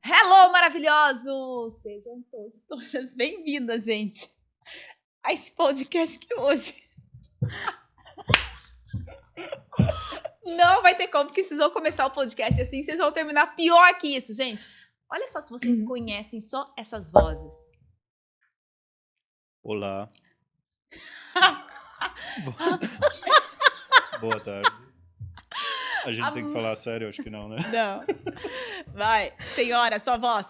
Hello, maravilhosos! Sejam todos e todas bem-vindas, gente, a esse podcast que hoje não vai ter como, porque vocês vão começar o podcast assim, vocês vão terminar pior que isso, gente. Olha só se vocês conhecem só essas vozes. Olá. Boa tarde. A gente tem que falar sério, acho que não, né? Não. Vai, senhora, sua voz.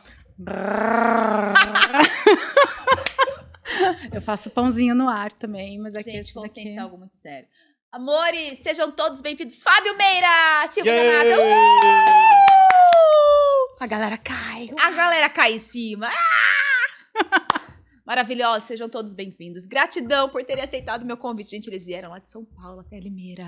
Eu faço pãozinho no ar também, mas aqui Gente, esse daqui... consciência é algo muito sério. Amores, sejam todos bem-vindos. Fábio Meira, Silvia Yay! Donata. A galera cai. A galera cai em cima. Maravilhosos, sejam todos bem-vindos. Gratidão por terem aceitado o meu convite. Gente, eles vieram lá de São Paulo até Limeira.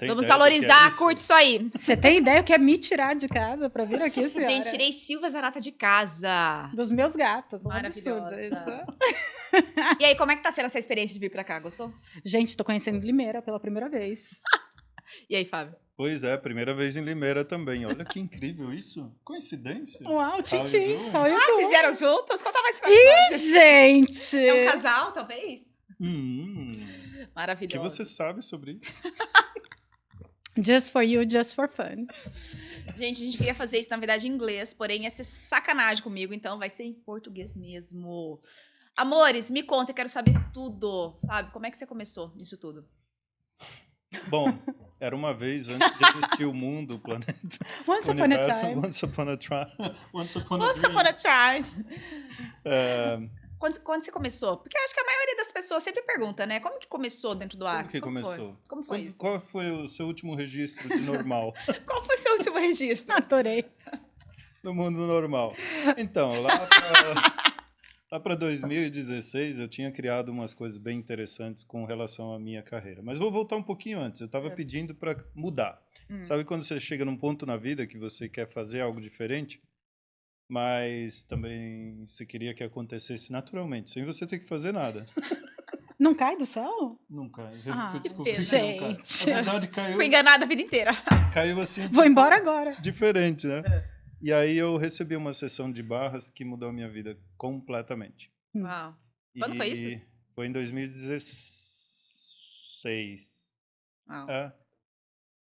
Vamos valorizar, curte isso aí. Você tem ideia o que é me tirar de casa pra vir aqui, senhora? Gente, tirei Silvia Zanata de casa. Dos meus gatos, um Maravilhosa. absurdo isso. E aí, como é que tá sendo essa experiência de vir pra cá? Gostou? Gente, tô conhecendo Limeira pela primeira vez. E aí, Fábio? Pois é, primeira vez em Limeira também. Olha que incrível isso. Coincidência. Uau, Titi. How you doing? Vocês vieram juntos? Conta mais pra Ih, nós. gente! É um casal, talvez? O Maravilhoso. que você sabe sobre isso? Just for you, just for fun. Gente, a gente queria fazer isso, na verdade, em inglês, porém ia ser sacanagem comigo, então vai ser em português mesmo. Amores, me conta, eu quero saber tudo. Fábio, como é que você começou nisso tudo? Bom, era uma vez antes de existir o mundo, o planeta, Once o upon a universo, time. Once upon a time. Once upon a Once dream. upon a time. É, Quando você começou? Porque eu acho que a maioria das pessoas sempre pergunta, né? Como que começou dentro do como Axis? que começou? Como foi isso? Qual foi o seu último registro de normal? Qual foi seu último registro? Adorei. No mundo normal. Então, lá para 2016, eu tinha criado umas coisas bem interessantes com relação à minha carreira. Mas vou voltar um pouquinho antes. Eu estava pedindo para mudar. Sabe quando você chega num ponto na vida que você quer fazer algo diferente, mas também você queria que acontecesse naturalmente, sem você ter que fazer nada? Não cai do céu? Nunca. Ah, Eu descobri que que não cai. gente. Na verdade, caiu, Fui enganada a vida inteira. caiu assim, Vou embora agora. diferente, né? E aí eu recebi uma sessão de barras que mudou a minha vida completamente. Uau. Quando foi isso? Foi em 2016. Uau.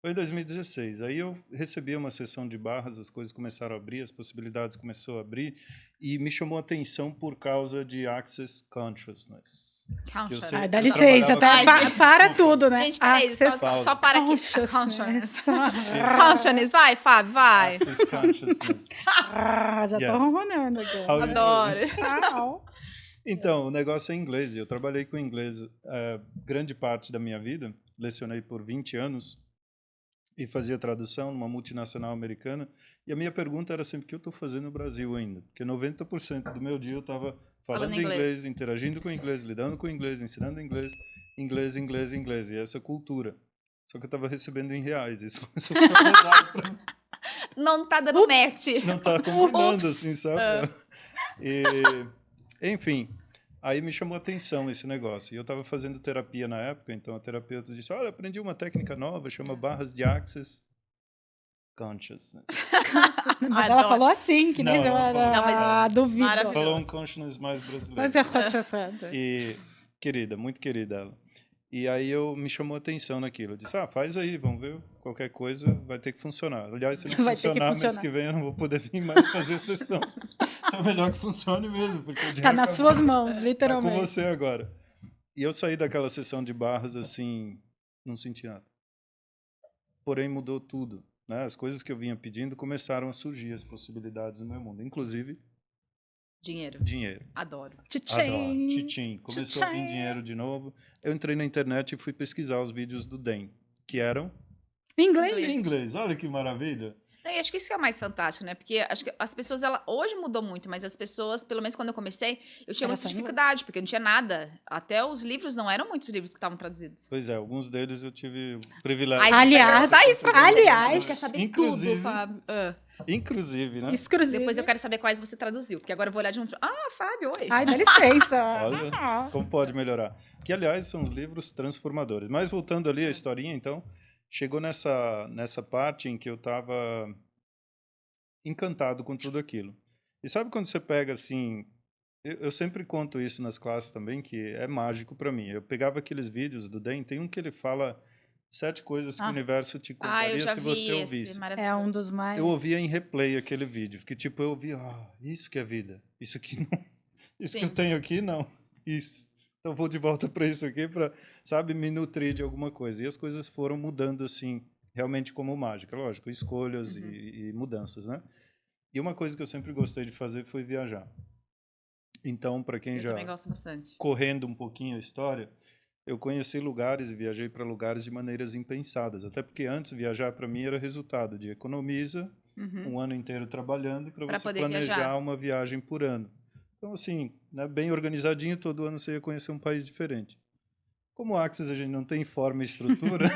Foi em 2016. Aí eu recebi uma sessão de barras, as coisas começaram a abrir, as possibilidades começaram a abrir, e me chamou a atenção por causa de Access Consciousness. Calma, Eu chora. sei- Ai, dá eu licença, trabalhava tá? com- Para Desculpa. tudo, né? Gente, peraí, Access só para aqui. consciousness. Consciousness. Consciousness, vai, Fábio, vai. Access Consciousness. Ah, já tô Yes. ronronando aqui. How you Adoro. Au. Então, o negócio é inglês. Eu trabalhei com inglês grande parte da minha vida. Lecionei por 20 anos e fazia tradução numa multinacional americana. E a minha pergunta era sempre: o que eu estou fazendo no Brasil ainda? Porque 90% do meu dia eu estava falando inglês, interagindo com inglês, lidando com inglês, ensinando inglês, inglês. E essa cultura. Só que eu estava recebendo em reais. Isso começou a ficar pesado para mim. Não tá dando match. Não tá combinando, Ups. assim, sabe? E, enfim, aí me chamou a atenção esse negócio. E eu estava fazendo terapia na época, então a terapeuta disse: olha, aprendi uma técnica nova, chama barras de Access Consciousness. Mas ela Adoro. falou assim, que nem Não, ela falou. Não, mas ah, duvido. maravilhoso. Falou um consciousness mais brasileiro. Mas é consciência. E querida, muito querida ela. E aí me chamou a atenção naquilo. Eu disse: faz aí, vamos ver. Qualquer coisa vai ter que funcionar. Aliás, se não Vai ter que funcionar, mês funcionar. que vem eu não vou poder vir mais fazer sessão. Então é melhor que funcione mesmo, porque o Tá dinheiro nas acabou. suas mãos, Tá com literalmente. você agora. E eu saí daquela sessão de barras assim, não senti nada. Porém, mudou tudo. Né? As coisas que eu vinha pedindo começaram a surgir, as possibilidades no meu mundo. Inclusive, Dinheiro. dinheiro. Adoro. Adoro. Tchim. Tchim. Começou a vir Tchim. dinheiro de novo. Eu entrei na internet e fui pesquisar os vídeos do DEM, que eram Inglês. em inglês. Olha que maravilha. E acho que isso que é o mais fantástico, né? Porque acho que as pessoas, hoje mudou muito, mas as pessoas, pelo menos quando eu comecei, eu tinha Era muita só inglês. dificuldade, porque não tinha nada. Até os livros não eram muitos livros que estavam traduzidos. Pois é, alguns deles eu tive o privilégio. Ai, de Aliás, perguntar isso pra você. aliás, A gente quer saber tudo, Fábio. Inclusive, né? Exclusivo. Depois eu quero saber quais você traduziu, porque agora eu vou olhar de um... Ah, Fábio, oi. Ai, dá licença. Olha, como pode melhorar. Que, aliás, são livros transformadores. Mas voltando ali à historinha, então, chegou nessa parte em que eu estava encantado com tudo aquilo. E sabe quando você pega, assim... Eu sempre conto isso nas classes também, que é mágico para mim. Eu pegava aqueles vídeos do Dan, tem um que ele fala 7 coisas que o universo te eu contaria já se vi você esse, ouvisse. maravilhoso. É um dos mais... Eu ouvia em replay aquele vídeo, que tipo, eu ouvia, isso que é vida, isso aqui não, isso que eu Sim. tenho aqui não, isso. Então vou de volta para isso aqui para, sabe, me nutrir de alguma coisa. E as coisas foram mudando assim, realmente como mágica, lógico, escolhas e mudanças, né? E uma coisa que eu sempre gostei de fazer foi viajar. Então, para quem Eu já também gosto bastante. correndo um pouquinho a história, eu conheci lugares e viajei para lugares de maneiras impensadas. Até porque antes viajar para mim era resultado de economiza um ano inteiro trabalhando para Pra você poder planejar viajar. uma viagem por ano. Então, assim, né, bem organizadinho, todo ano você ia conhecer um país diferente. Como o Axis a gente não tem forma e estrutura,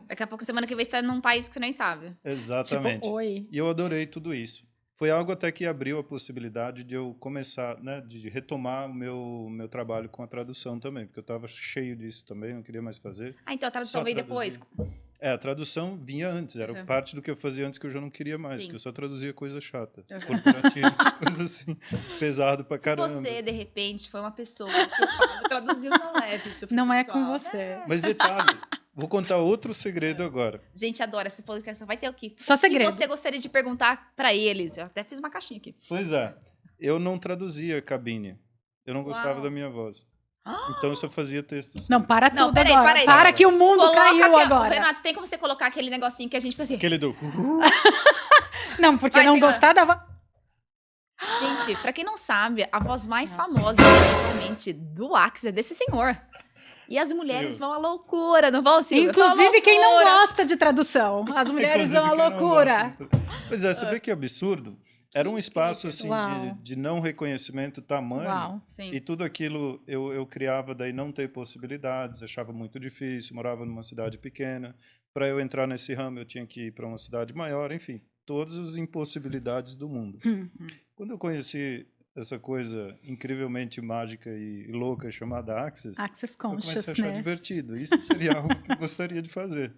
Daqui a pouco, semana que vem, você tá num país que você nem sabe. exatamente. Tipo, oi. E eu adorei tudo isso. Foi algo até que abriu a possibilidade de eu começar, né, de retomar o meu trabalho com a tradução também, porque eu estava cheio disso também, não queria mais fazer. Ah, então a tradução Só veio traduzir. depois. A tradução vinha antes, era Uhum. parte do que eu fazia antes que eu já não queria mais, Sim. que eu só traduzia coisa chata, Uhum. corporativa, coisa assim, pesado pra Se caramba. você, de repente, foi uma pessoa que o Fábio traduziu, não é, isso Não é pessoal. com você. Mas detalhe, vou contar outro segredo agora. Gente, adora esse podcast. Vai ter o quê? Só O que segredos. você gostaria de perguntar pra eles? Eu até fiz uma caixinha aqui. Pois é, eu não traduzia cabine, eu não gostava Uau. da minha voz. Então eu só fazia textos. Não, para Não, tudo peraí, agora. peraí. Para que o mundo Coloca caiu aqui, agora. Renato, tem como você colocar aquele negocinho que a gente fica assim... Aquele do... Não, porque Vai, não senhora. gostar dava... Gente, pra quem não sabe, a voz mais famosa, realmente, do Axis é desse senhor. E as mulheres Sim. vão à loucura, não vão, Silvia? Vão à Inclusive quem não loucura. gosta de tradução. As mulheres vão à Inclusive, quem não loucura. gosta de- Pois é, você vê que absurdo? Era um espaço assim Uau. de não reconhecimento tamanho. Uau. Sim. E tudo aquilo eu criava daí não ter possibilidades, achava muito difícil, morava numa cidade pequena. Para eu entrar nesse ramo eu tinha que ir para uma cidade maior, enfim, todas as impossibilidades do mundo. Quando eu conheci essa coisa incrivelmente mágica e louca chamada Access, Access eu comecei a achar Consciousness. divertido. Isso seria algo que eu gostaria de fazer.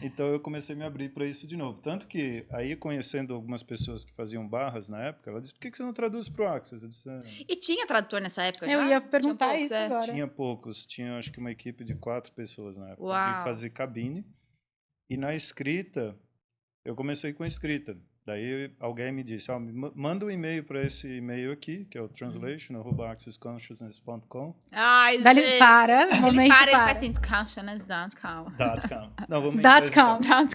Então eu comecei a me abrir para isso de novo. Tanto que aí, conhecendo algumas pessoas que faziam barras na época, ela disse, por que você não traduz para o Access? Eu disse, E tinha tradutor nessa época já? Eu ia Tinha perguntar poucos, isso é. agora. tinha poucos. Tinha acho que uma equipe de 4 pessoas na época, Uau. de fazer cabine. E na escrita, eu comecei com a escrita. Daí alguém me disse, manda um e-mail para esse e-mail aqui, que é o translation@accessconsciousness.com. Ai, Dali, gente. para, Ele momento para, ele para. faz assim, consciousness.com. Não, vamos em Dot inglês, com. então.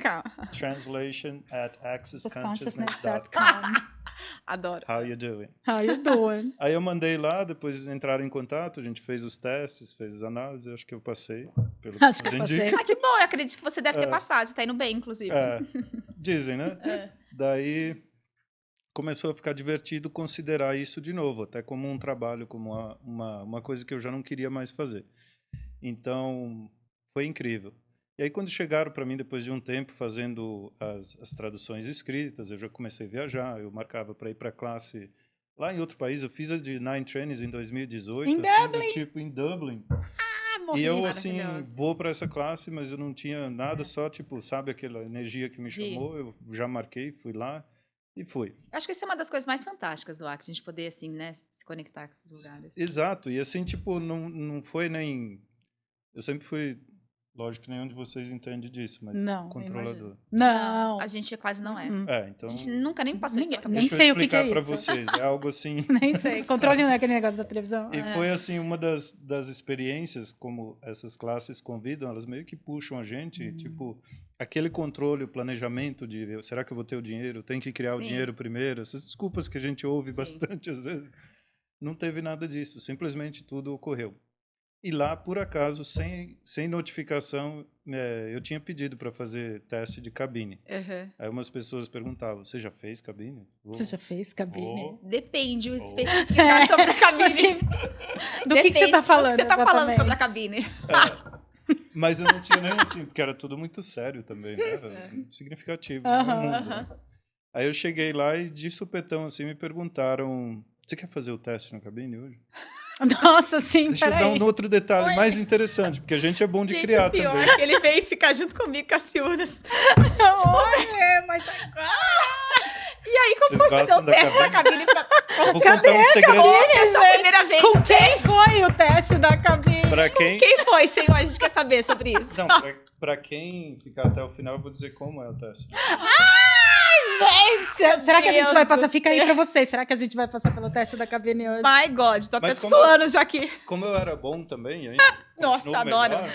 Translation@accessconsciousness.com. Consciousness.com. Adoro. How you doing? How you doing? Aí eu mandei lá, depois entraram em contato, a gente fez os testes, fez as análises, acho que eu passei. Pelo Acho que tudo eu passei. indica. Ah, que bom, eu acredito que você deve ter passado. Você tá indo bem, inclusive. Dizem, né? É. Daí começou a ficar divertido considerar isso de novo, até como um trabalho, como uma coisa que eu já não queria mais fazer. Então, foi incrível. E aí, quando chegaram para mim, depois de um tempo fazendo as traduções escritas, eu já comecei a viajar, eu marcava para ir para classe lá em outro país. Eu fiz a de Nine Trainings em 2018. Em assim, Dublin? tipo, em Dublin. Ah, morri, E eu, assim, maravilhoso. vou para essa classe, mas eu não tinha nada, só, tipo, sabe aquela energia que me chamou? Eu já marquei, fui lá e fui. Eu acho que isso é uma das coisas mais fantásticas do Axis, a gente poder, assim, né, se conectar com esses lugares. Exato. E, assim, tipo, não foi nem... Eu sempre fui... Lógico que nenhum de vocês entende disso, mas Não, controlador. Não. A gente quase não é. Então... A gente nunca nem passou isso Ninguém- pela nem cabeça. Deixa sei eu o que que é explicar para isso. vocês. É algo assim... Nem sei. Controle não é aquele negócio da televisão. E foi, assim, uma das experiências, como essas classes convidam, elas meio que puxam a gente, tipo, aquele controle, o planejamento de, será que eu vou ter o dinheiro? Tem que criar o Sim. dinheiro primeiro? Essas desculpas que a gente ouve Sim. bastante às vezes. Não teve nada disso, simplesmente tudo ocorreu. E lá, por acaso, sem notificação, eu tinha pedido para fazer teste de cabine. Uhum. Aí umas pessoas perguntavam, você já fez cabine? Você já fez cabine? Vou. Depende o especificar sobre a cabine. Assim, do que você tá falando? Do que você tá falando sobre a exatamente? cabine? Mas eu não tinha nem assim, porque era tudo muito sério também, né? Era significativo no Aham. mundo, né? Aí eu cheguei lá e de supetão assim me perguntaram, você quer fazer o teste na cabine hoje? Nossa, sim, Deixa eu dar peraí. um outro detalhe mais interessante, porque a gente é bom de Gente, criar o pior também. é que ele veio ficar junto comigo, Cassiunas. Oi, mas E aí, como Vocês foi fazer o gostam da teste da cabine? Eu vou contar um segredo Hoje é sua primeira vez. com quem foi o teste da cabine? para quem... Quem foi, senhor? A gente quer saber sobre isso. Não, pra quem ficar até o final, eu vou dizer como é o teste. Gente, será que a gente Deus vai do passar? Fica aí céu. pra vocês. Será que a gente vai passar pelo teste da cabine hoje? My God, tô até Mas como- suando já aqui. Como eu era bom também, ainda Nossa, continuo adoro. melhor,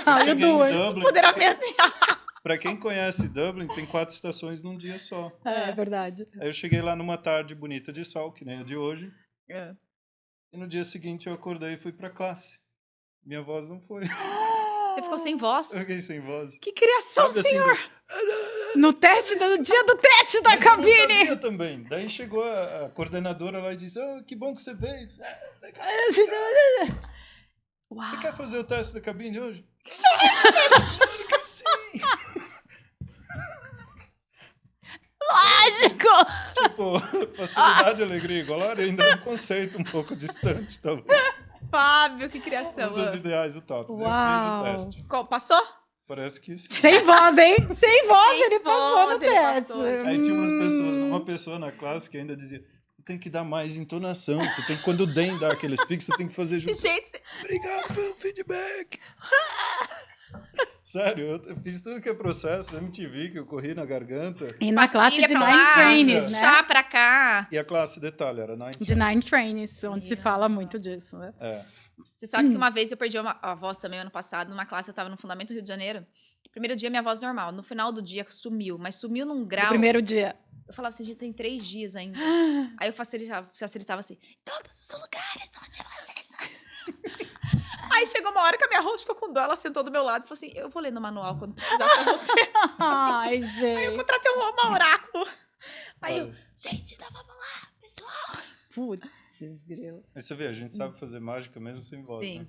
Ah, eu eu cheguei em duas. Dublin. Empoderamento. Pra quem conhece Dublin, tem 4 estações num dia só. É verdade. Aí eu cheguei lá numa tarde bonita de sol, que nem a de hoje. E no dia seguinte eu acordei e fui pra classe. Minha voz não foi. Você ficou sem voz? Eu fiquei sem voz. Que criação, Sabe, assim, senhor. No dia do teste da Mas eu não cabine. sabia também. Daí chegou a coordenadora lá e disse, que bom que você veio. Legal. Uau. Você quer fazer o teste da cabine hoje? Claro que sim. Lógico. Tipo, facilidade, alegria e glória ainda é um conceito um pouco distante, talvez. Fábio, que criação. Um dos ideais utópicos. Eu Uau. fiz o teste. Passou? Parece que sim. Sem voz, hein? Sem voz, Sem ele passou voz, no ele teste. passou. Aí tinha umas pessoas, uma pessoa na classe que ainda dizia, você tem que dar mais entonação, você tem que, quando o Den dá aqueles piques, você tem que fazer junto. Gente, Obrigado pelo feedback. Sério, eu fiz tudo que é processo da MTV, que eu corri na garganta. E na classe de pastilha pra Nine lá, Trainings, né? chá pra cá. E a classe, detalhe, era 9. De Nine Trainings, onde se fala muito disso, né? É. Você sabe que uma vez eu perdi a voz também ano passado, numa classe, eu tava no Fundamento Rio de Janeiro. Primeiro dia, minha voz normal. No final do dia, sumiu. Mas sumiu num No grau. primeiro dia. Eu falava assim, gente, tem 3 dias ainda. Aí eu facilitava assim, todos os lugares onde vocês... Aí chegou uma hora que a minha host ficou com dó, ela sentou do meu lado e falou assim, eu vou ler no manual quando precisar pra você. Ai, Aí eu gente. contratei uma oráculo. Aí eu, gente, então vamos lá, pessoal. Putz, grilo. Aí você vê, a gente sabe fazer mágica mesmo sem voz, Sim. né?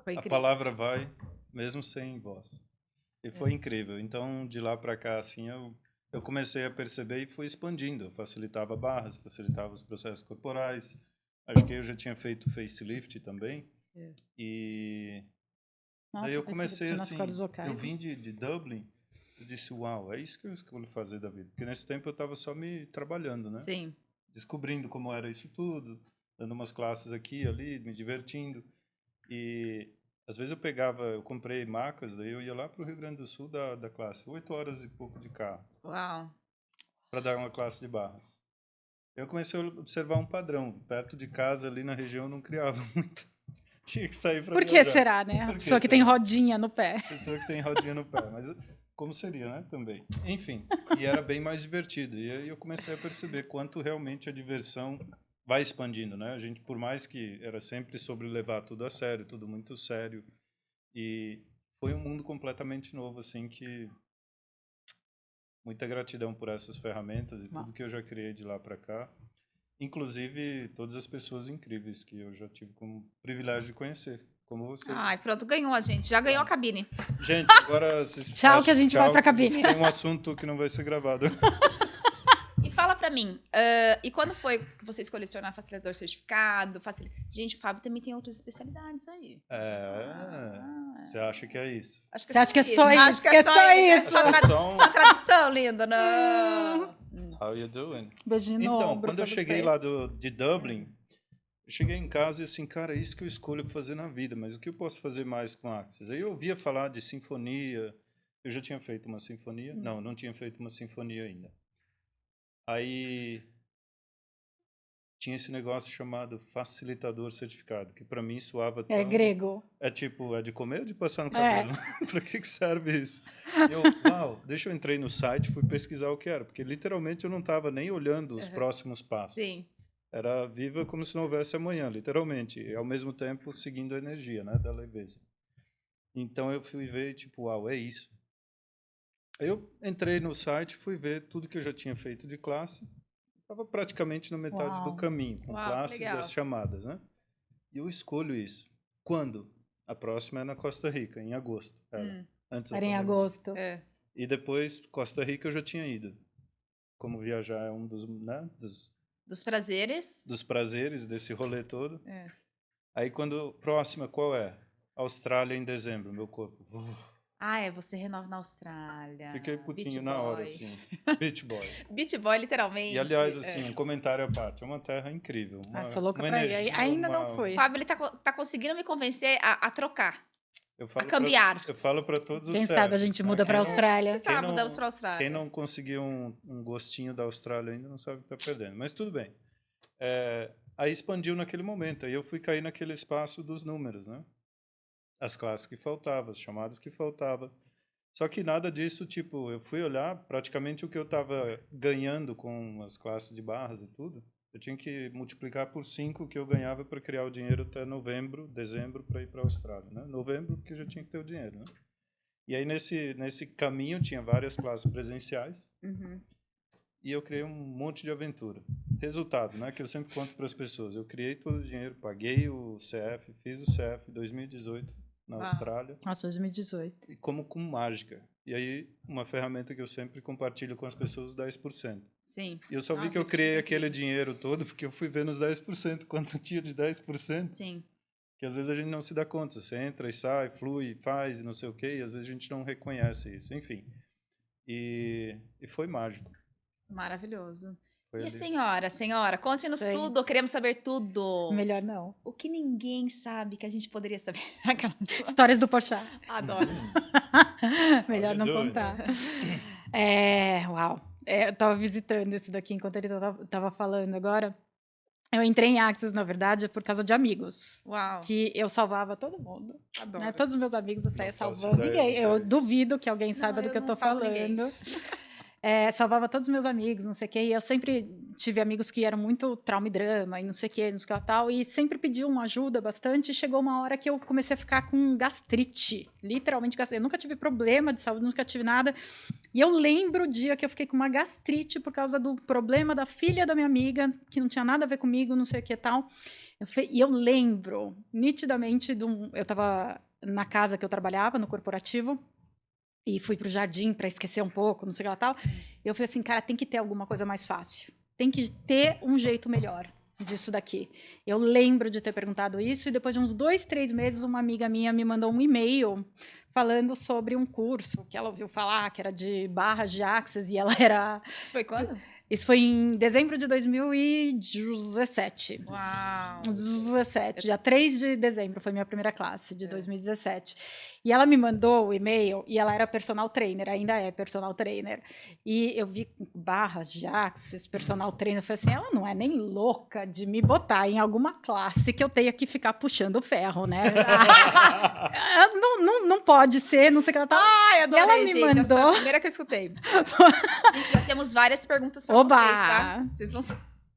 Foi A incrível. palavra vai mesmo sem voz. E foi incrível. Então, de lá para cá, assim, eu comecei a perceber e fui expandindo. Eu facilitava barras, facilitava os processos corporais. Acho que eu já tinha feito facelift também. É. E Nossa, daí eu pensei comecei que tinha nas assim, cordas vocais. eu vim de Dublin, eu disse, uau, é isso que eu escolho fazer da vida. Porque nesse tempo eu estava só me trabalhando, né? Sim. Descobrindo como era isso tudo, dando umas classes aqui e ali, me divertindo. E às vezes eu comprei macas, daí eu ia lá para o Rio Grande do Sul da classe, 8 horas e pouco de carro, Uau. para dar uma classe de barras. Eu comecei a observar um padrão. Perto de casa, ali na região, eu não criava muito. Tinha que sair para Por que viajar. será, né? A Por que pessoa que será? tem rodinha no pé. Pessoa que tem rodinha no pé. Mas como seria, né? Também. Enfim, e era bem mais divertido. E aí eu comecei a perceber quanto realmente a diversão vai expandindo, né? A gente, por mais que era sempre sobre levar tudo a sério, tudo muito sério. E foi um mundo completamente novo, assim, que... Muita gratidão por essas ferramentas e tudo que eu já criei de lá para cá. Inclusive, todas as pessoas incríveis que eu já tive como privilégio de conhecer, como você. Ai, pronto, ganhou a gente. Já ganhou a cabine. Gente, agora vocês Tchau, acham- que a gente vai pra cabine. Tem um assunto que não vai ser gravado. E fala pra mim, e quando foi que você escolheu se tornar facilitador certificado? Gente, o Fábio também tem outras especialidades aí. Você acha que é isso? Acho Você acha que é só Acho isso? que Que é é só só isso. isso? É Acho que é só um- só tradução, linda. Não. How you doing? Beijinho no Então, ombro quando eu pra cheguei vocês. lá de Dublin, eu cheguei em casa e assim, cara, é isso que eu escolho fazer na vida, mas o que eu posso fazer mais com Axis? Aí eu ouvia falar de sinfonia, eu já tinha feito uma sinfonia? Não tinha feito uma sinfonia ainda. Aí tinha esse negócio chamado facilitador certificado, que para mim soava tão... É grego. É tipo, é de comer ou de passar no É. cabelo? Pra que serve isso? Eu, deixa eu entrei no site, fui pesquisar o que era, porque literalmente eu não estava nem olhando os próximos passos. Sim. Era viva como se não houvesse amanhã, literalmente. E, ao mesmo tempo, seguindo a energia, né, da leveza. Então, eu fui ver, tipo, uau, é isso. Eu entrei no site, fui ver tudo que eu já tinha feito de classe. Estava praticamente na metade do Uau. caminho, com Uau, classes e legal. as chamadas, né? E eu escolho isso. Quando? A próxima é na Costa Rica, em agosto. Antes da Era em pandemia. agosto. É. E depois, Costa Rica eu já tinha ido. Como viajar é um dos, né, Dos prazeres. dos prazeres desse rolê todo. É. Aí, quando... Próxima, qual é? Austrália em dezembro, meu corpo. Você renova na Austrália. Fiquei Beach putinho na hora, boy. assim. Beach boy. Beach boy, literalmente. E, aliás, assim, um comentário à parte. É uma terra incrível. Sou louca uma pra ir. energia, Ainda não fui. O Fábio, ele tá conseguindo me convencer a trocar. Eu falo cambiar. Eu falo para todos os Quem sabe a CEFs, gente né? muda pra Quem não- Austrália. Quem sabe não- mudamos pra Austrália. Quem não conseguiu um gostinho da Austrália ainda não sabe o que está perdendo. Mas tudo bem. Aí expandiu naquele momento. Aí eu fui cair naquele espaço dos números, né? As classes que faltavam, as chamadas que faltavam. Só que nada disso, tipo, eu fui olhar praticamente o que eu estava ganhando com as classes de barras e tudo. Eu tinha que multiplicar por 5 o que eu ganhava para criar o dinheiro até novembro, dezembro, para ir para a Austrália, né? Novembro, porque já tinha que ter o dinheiro, né? E aí, nesse caminho, tinha várias classes presenciais. Uhum. E eu criei um monte de aventura. Resultado, né, que eu sempre conto para as pessoas. Eu criei todo o dinheiro, paguei o CF, fiz o CF em 2018 na Austrália, Nossa, 2018. e como com mágica. E aí, uma ferramenta que eu sempre compartilho com as pessoas, os 10%. Sim. E eu só vi Nossa, que eu isso criei é aquele incrível. dinheiro todo porque eu fui ver nos 10%, quanto tinha de 10%, Sim. que às vezes a gente não se dá conta. Você entra e sai, flui, faz e não sei o quê, e às vezes a gente não reconhece isso. Enfim. E foi mágico. Maravilhoso. Foi E a ali. senhora, conte-nos Sei. tudo, queremos saber tudo. Melhor não. O que ninguém sabe que a gente poderia saber. Aquela- Histórias do Porchat. Adoro. Melhor não doida. contar. Uau. Eu tava visitando isso daqui enquanto ele tava falando agora. Eu entrei em Axis, na verdade, por causa de amigos. Uau. Que eu salvava todo mundo. Adoro. Né? Todos os meus amigos eu saía Não faço salvando ideia ninguém. do que Eu é isso. duvido que alguém saiba Não, do eu que eu não tô salvo ninguém. falando. Salvava todos os meus amigos, não sei o quê. E eu sempre tive amigos que eram muito trauma e drama e não sei o quê, não sei o que tal. E sempre pediam ajuda bastante. E chegou uma hora que eu comecei a ficar com gastrite. Literalmente gastrite. Eu nunca tive problema de saúde, nunca tive nada. E eu lembro o dia que eu fiquei com uma gastrite por causa do problema da filha da minha amiga, que não tinha nada a ver comigo, não sei o que tal. E eu lembro nitidamente eu estava na casa que eu trabalhava, no corporativo, e fui para o jardim para esquecer um pouco, não sei o que lá tal. Eu falei assim, cara, tem que ter alguma coisa mais fácil. Tem que ter um jeito melhor disso daqui. Eu lembro de ter perguntado isso, e depois de uns 2, 3 meses, uma amiga minha me mandou um e-mail falando sobre um curso que ela ouviu falar, que era de barras de Axis, e ela era... Isso foi quando? Isso foi em dezembro de 2017. Uau. 17, dia 3 de dezembro foi minha primeira classe, de 2017. E ela me mandou o e-mail, e ela era personal trainer, ainda é personal trainer. E eu vi barras de Axis, personal trainer, eu falei assim, ela não é nem louca de me botar em alguma classe que eu tenha que ficar puxando ferro, né? não pode ser, não sei o que ela tá... Ai, adorei, ela me gente. Essa é mandou- a primeira que eu escutei. Gente, já temos várias perguntas pra Oba! vocês, tá? Vocês vão...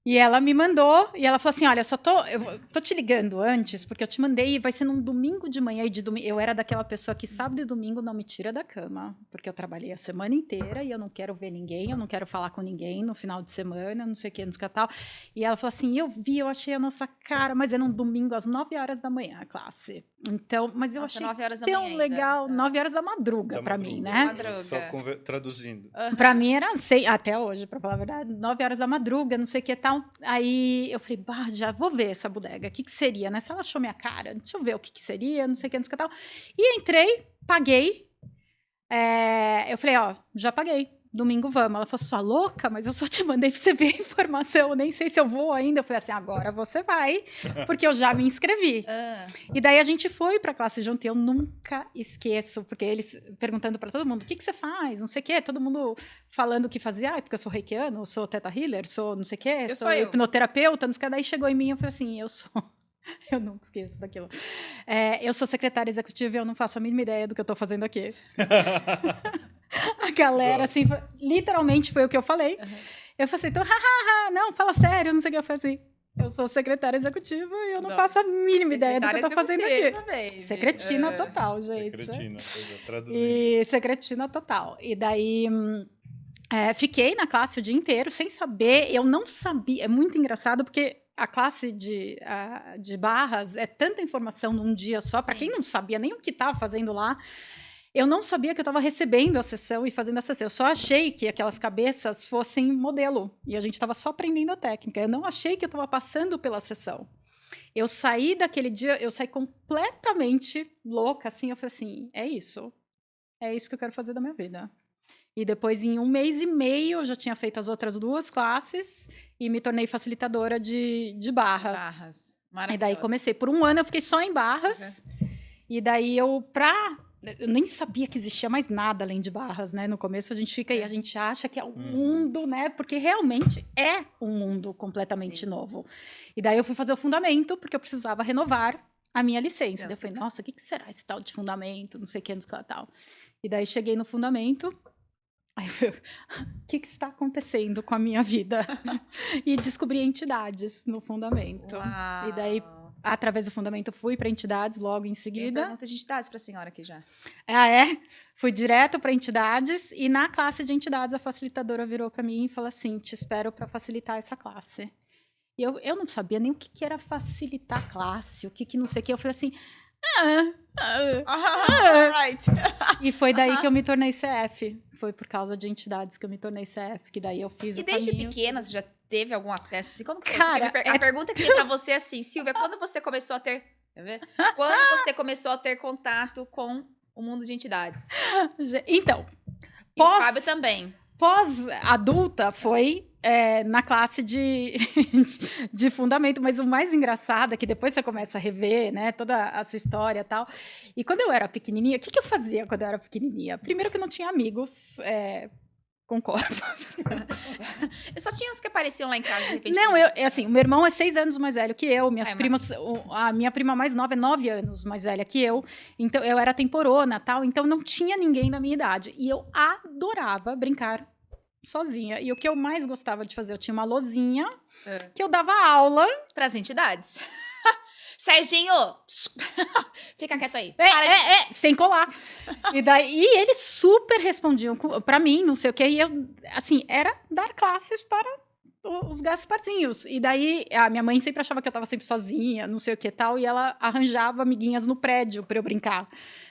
E ela me mandou, e ela falou assim, olha, eu tô te ligando antes, porque eu te mandei, vai ser num domingo de manhã, e de domingo, eu era daquela pessoa que sábado e domingo não me tira da cama, porque eu trabalhei a semana inteira, e eu não quero ver ninguém, eu não quero falar com ninguém no final de semana, não sei o que, não sei o que tal. E ela falou assim, eu achei a nossa cara, mas era um domingo às 9 horas da manhã, a classe. Então, mas eu Nossa, achei 9 horas da tão manhã ainda. legal, 9 horas da madruga, Da pra madruga. mim, né? Madruga. Só traduzindo. Pra mim era até hoje, pra falar a verdade, 9 horas da madruga, não sei o que e tal. Aí eu falei, bah, já vou ver essa bodega, o que seria, né? Se ela achou minha cara, deixa eu ver o que seria, não sei o que, não sei o que tal. E entrei, paguei. Eu falei, ó, já paguei. Domingo vamos. Ela falou, sua louca, mas eu só te mandei pra você ver a informação, nem sei se eu vou ainda. Eu falei assim, agora você vai, porque eu já me inscrevi. E daí a gente foi pra classe junto, e eu nunca esqueço, porque eles perguntando pra todo mundo, o que você faz, não sei o quê, todo mundo falando o que fazia, porque eu sou reikiano, sou teta healer, sou não sei o quê, sou hipnoterapeuta, não sei o que. Daí chegou em mim, eu falei assim, eu nunca esqueço daquilo. Eu sou secretária executiva e eu não faço a mínima ideia do que eu tô fazendo aqui. A galera, assim, literalmente foi o que eu falei. Eu falei assim, então, hahaha, não, fala sério, não sei o que eu falei assim. Eu sou secretária executiva e eu não Não. faço a mínima ideia do que eu tô fazendo aqui. Secretária executiva, baby. Secretina total, gente. Secretina, traduzindo. E secretina total. E daí fiquei na classe o dia inteiro sem saber, eu não sabia. É muito engraçado porque a classe de barras é tanta informação num dia só, para Sim. quem não sabia nem o que estava fazendo lá. Eu não sabia que eu estava recebendo a sessão e fazendo a sessão. Eu só achei que aquelas cabeças fossem modelo. E a gente estava só aprendendo a técnica. Eu não achei que eu estava passando pela sessão. Eu saí daquele dia, eu saí completamente louca, assim. Eu falei assim, é isso que eu quero fazer da minha vida. E depois, em 1 mês e meio, eu já tinha feito as outras 2 classes e me tornei facilitadora de barras. Barras. E daí Maravilhosa. comecei. Por 1 ano eu fiquei só em barras. E daí eu nem sabia que existia mais nada além de barras, né? No começo a gente fica aí, a gente acha que é um mundo, né? Porque realmente é um mundo completamente novo. E daí eu fui fazer o fundamento, porque eu precisava renovar a minha licença. Daí eu falei, nossa, o que será esse tal de fundamento? Não sei o que, não sei o que tal. E daí cheguei no fundamento, aí eu falei, o que está acontecendo com a minha vida? E descobri entidades no fundamento. Uau. E daí, através do fundamento, fui para entidades logo em Tem seguida. pergunta de entidades para a senhora aqui já. Ah, é? Fui direto para entidades e na classe de entidades a facilitadora virou para mim e falou assim, te espero para facilitar essa classe. E eu não sabia nem o que era facilitar a classe, o que não sei o que. Eu falei assim, Right. E foi daí que eu me tornei CF. Foi por causa de entidades que eu me tornei CF, que daí eu fiz E o desde caminho. pequena você já teve algum acesso? Assim, como que foi? Cara, Porque a pergunta que tem pra você é assim, Silvia, quando você começou a ter... Quer ver? Quando você começou a ter contato com o mundo de entidades? Então, E o Fábio também. pós-adulta foi na classe de fundamento, mas o mais engraçado é que depois você começa a rever, né, toda a sua história e tal. E quando eu era pequenininha, o que eu fazia quando eu era pequenininha? Primeiro que eu não tinha amigos com corpos. Eu só tinha uns que apareciam lá em casa, de repente. Não, assim, o meu irmão é 6 anos mais velho que eu, minhas primas, a minha prima mais nova é 9 anos mais velha que eu, então eu era temporona, tal, então não tinha ninguém da minha idade. E eu adorava brincar sozinha. E o que eu mais gostava de fazer, eu tinha uma lousinha que eu dava aula. Para as entidades. Serginho, fica quieto aí. Sem colar. E eles super respondiam pra mim, não sei o que, e eu, assim, era dar classes para os Gasparzinhos. E daí, a minha mãe sempre achava que eu tava sempre sozinha, não sei o que e tal, e ela arranjava amiguinhas no prédio pra eu brincar.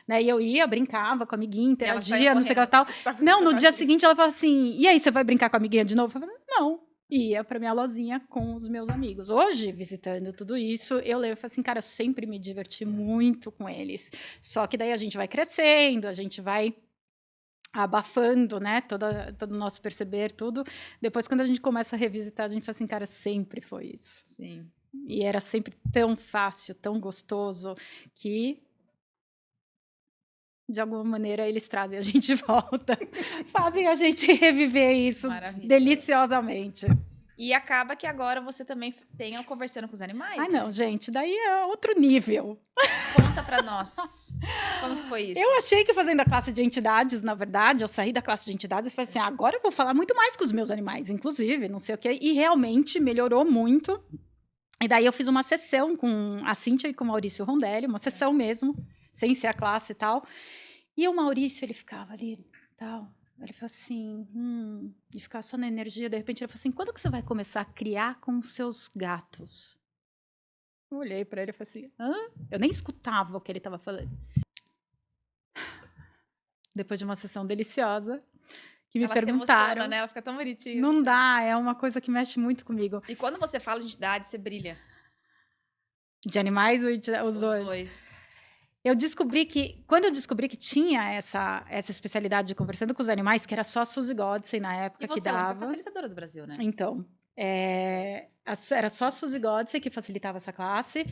Né? E eu ia, brincava com a amiguinha, interagia, não sei o que tal. Não, no dia seguinte ela falou assim, e aí, você vai brincar com a amiguinha de novo? Eu falei, não. Ia pra minha lozinha com os meus amigos. Hoje, visitando tudo isso, eu leio e falo assim, cara, eu sempre me diverti muito com eles. Só que daí a gente vai crescendo, a gente vai abafando, né, todo o nosso perceber, tudo. Depois, quando a gente começa a revisitar, a gente fala assim, cara, sempre foi isso. Sim. E era sempre tão fácil, tão gostoso, que... de alguma maneira, eles trazem a gente de volta, fazem a gente reviver isso deliciosamente. E acaba que agora você também tenha conversando com os animais. Ai, não, gente, daí é outro nível. Conta pra nós. Como que foi isso? Eu achei que fazendo a classe de entidades, na verdade, eu saí da classe de entidades e falei assim, agora eu vou falar muito mais com os meus animais, inclusive, não sei o quê. E realmente melhorou muito. E daí eu fiz uma sessão com a Cíntia e com o Maurício Rondelli, uma sessão mesmo, sem ser a classe e tal. E o Maurício, ele ficava ali, tal. Ele falou assim, e ficava só na energia. De repente ele falou assim, quando que você vai começar a criar com os seus gatos? Eu olhei para ele e falei assim, hã? Eu nem escutava o que ele estava falando. Depois de uma sessão deliciosa, que me perguntaram. Se emociona, né? Ela fica tão bonitinha. Não dá, é uma coisa que mexe muito comigo. E quando você fala de entidade, você brilha? De animais ou os dois? Quando eu descobri que tinha essa especialidade de conversando com os animais, que era só a Suzy Godsey na época que dava. E você é a facilitadora do Brasil, né? Então, era só a Suzy Godsey que facilitava essa classe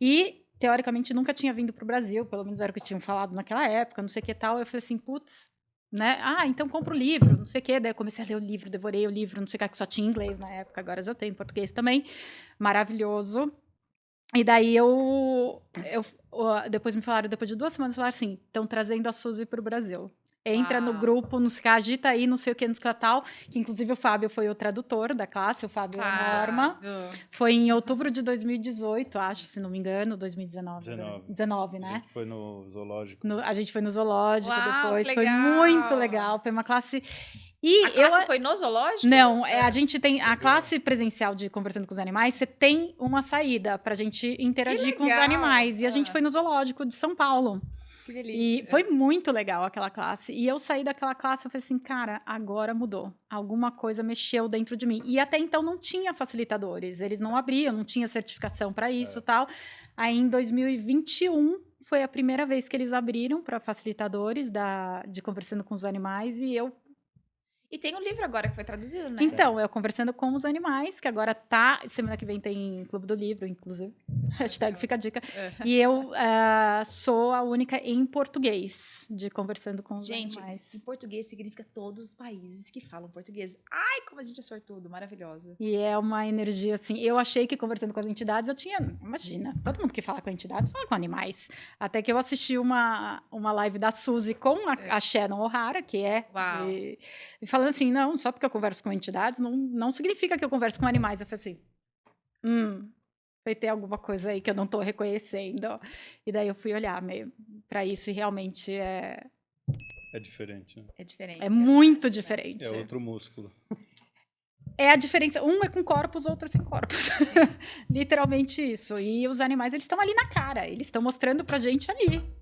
e, teoricamente, nunca tinha vindo para o Brasil, pelo menos era o que tinham falado naquela época, não sei o que tal. Eu falei assim, putz, né? Então compra o livro, não sei o que. Daí eu comecei a ler o livro, devorei o livro, não sei o que só tinha em inglês na época, agora já tem em português também. Maravilhoso. E daí depois me falaram, depois de 2 semanas, falaram assim, estão trazendo a Suzy para o Brasil. entra no Uau. grupo, não sei o que, agita aí, não sei o que, não sei o que tal, que inclusive o Fábio foi o tradutor da classe, o Fábio e a Norma. Foi em outubro de 2018, acho, se não me engano, 2019. 19, A né? gente foi no zoológico. A gente foi no zoológico Uau, depois, que foi legal. muito legal, foi uma classe... E A classe foi no zoológico? Não, a gente tem a classe presencial de Conversando com os Animais, você tem uma saída pra gente interagir com os legal. animais. E a gente foi no zoológico de São Paulo. Que delícia. E foi muito legal aquela classe. E eu saí daquela classe e falei assim, cara, agora mudou. Alguma coisa mexeu dentro de mim. E até então não tinha facilitadores, eles não abriam, não tinha certificação para isso e tal. Aí em 2021 foi a primeira vez que eles abriram para facilitadores de Conversando com os Animais e eu. E tem um livro agora que foi traduzido, né? Então, eu Conversando com os Animais, que agora tá. Semana que vem tem Clube do Livro, inclusive. Hashtag fica a dica. E eu sou a única em português de Conversando com os Gente, Animais. em português significa todos os países que falam português. Ai, como a gente é sortudo, maravilhosa. E é uma energia assim. Eu achei que Conversando com as entidades eu tinha. Imagina, todo mundo que fala com entidades fala com animais. Até que eu assisti uma live da Suzy com a Shannon O'Hara, que é Uau. de. E falando assim, não, só porque eu converso com entidades, não significa que eu converso com animais. Eu falei assim, vai ter alguma coisa aí que eu não tô reconhecendo. E daí eu fui olhar para isso e realmente É diferente, né? É diferente. é muito diferente. É outro músculo. É a diferença, um é com corpos, outro é sem corpos. Literalmente isso. E os animais, eles estão ali na cara, eles estão mostrando pra gente ali.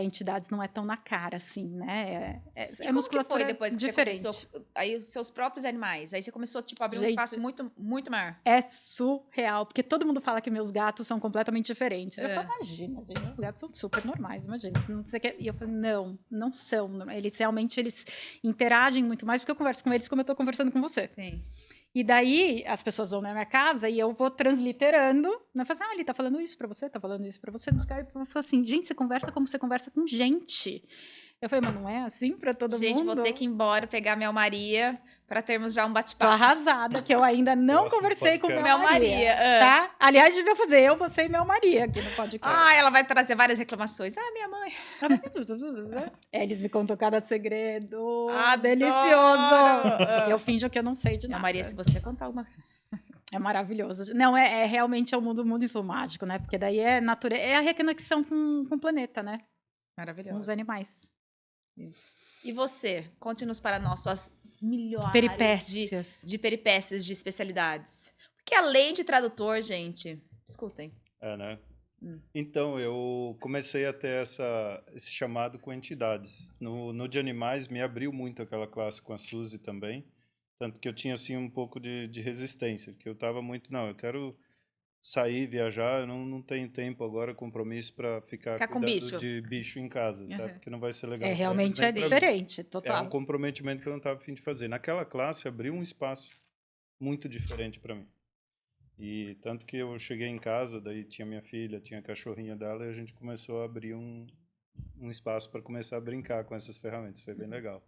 Entidades não é tão na cara, assim, né? E como que musculatura foi depois que diferente. você começou? Aí os seus próprios animais. Aí você começou, tipo, a abrir um Gente, espaço muito, muito maior. É surreal, porque todo mundo fala que meus gatos são completamente diferentes. Eu falo, imagina, gente, meus gatos são super normais, imagina. Não sei o que. E eu falo, não são. Eles realmente interagem muito mais, porque eu converso com eles como eu tô conversando com você. Sim. E daí, as pessoas vão na minha casa e eu vou transliterando, né? Falo assim, ele tá falando isso pra você, tá falando isso pra você. Eu falo assim, gente, você conversa como você conversa com gente. Eu falei, mas não é assim pra todo Gente, mundo? vou ter que ir embora pegar a Mel Maria pra termos já um Tô bate-papo. arrasada, que eu ainda não Próximo conversei com podcast. Mel Maria. Tá? Aliás, devia fazer você e Mel Maria aqui no podcast. Ela vai trazer várias reclamações. Minha mãe. Eles me contam cada segredo. Adoro! Delicioso. Eu finjo que eu não sei de Mel nada. Maria, se você contar alguma É maravilhoso. Não, realmente é o mundo muito mágico, né? Porque daí é natureza, é a reconexão com o planeta, né? Com os maravilhosa. animais. E você? Conte-nos para nós suas milhares Peripécias. de peripécias de especialidades. Porque além de tradutor, gente, escutem. Né? Então, eu comecei a ter esse chamado com entidades. No de animais, me abriu muito aquela classe com a Suzy também. Tanto que eu tinha, assim, um pouco de resistência. Porque eu estava muito, eu quero sair, viajar, eu não tenho tempo agora, compromisso para ficar com cuidando bicho. de bicho em casa, tá? Porque não vai ser legal. Realmente pra eles, nem pra mim. diferente, É total. um comprometimento que eu não estava a fim de fazer. Naquela classe, abriu um espaço muito diferente para mim. E tanto que eu cheguei em casa, daí tinha minha filha, tinha a cachorrinha dela, e a gente começou a abrir um espaço para começar a brincar com essas ferramentas. Foi bem legal.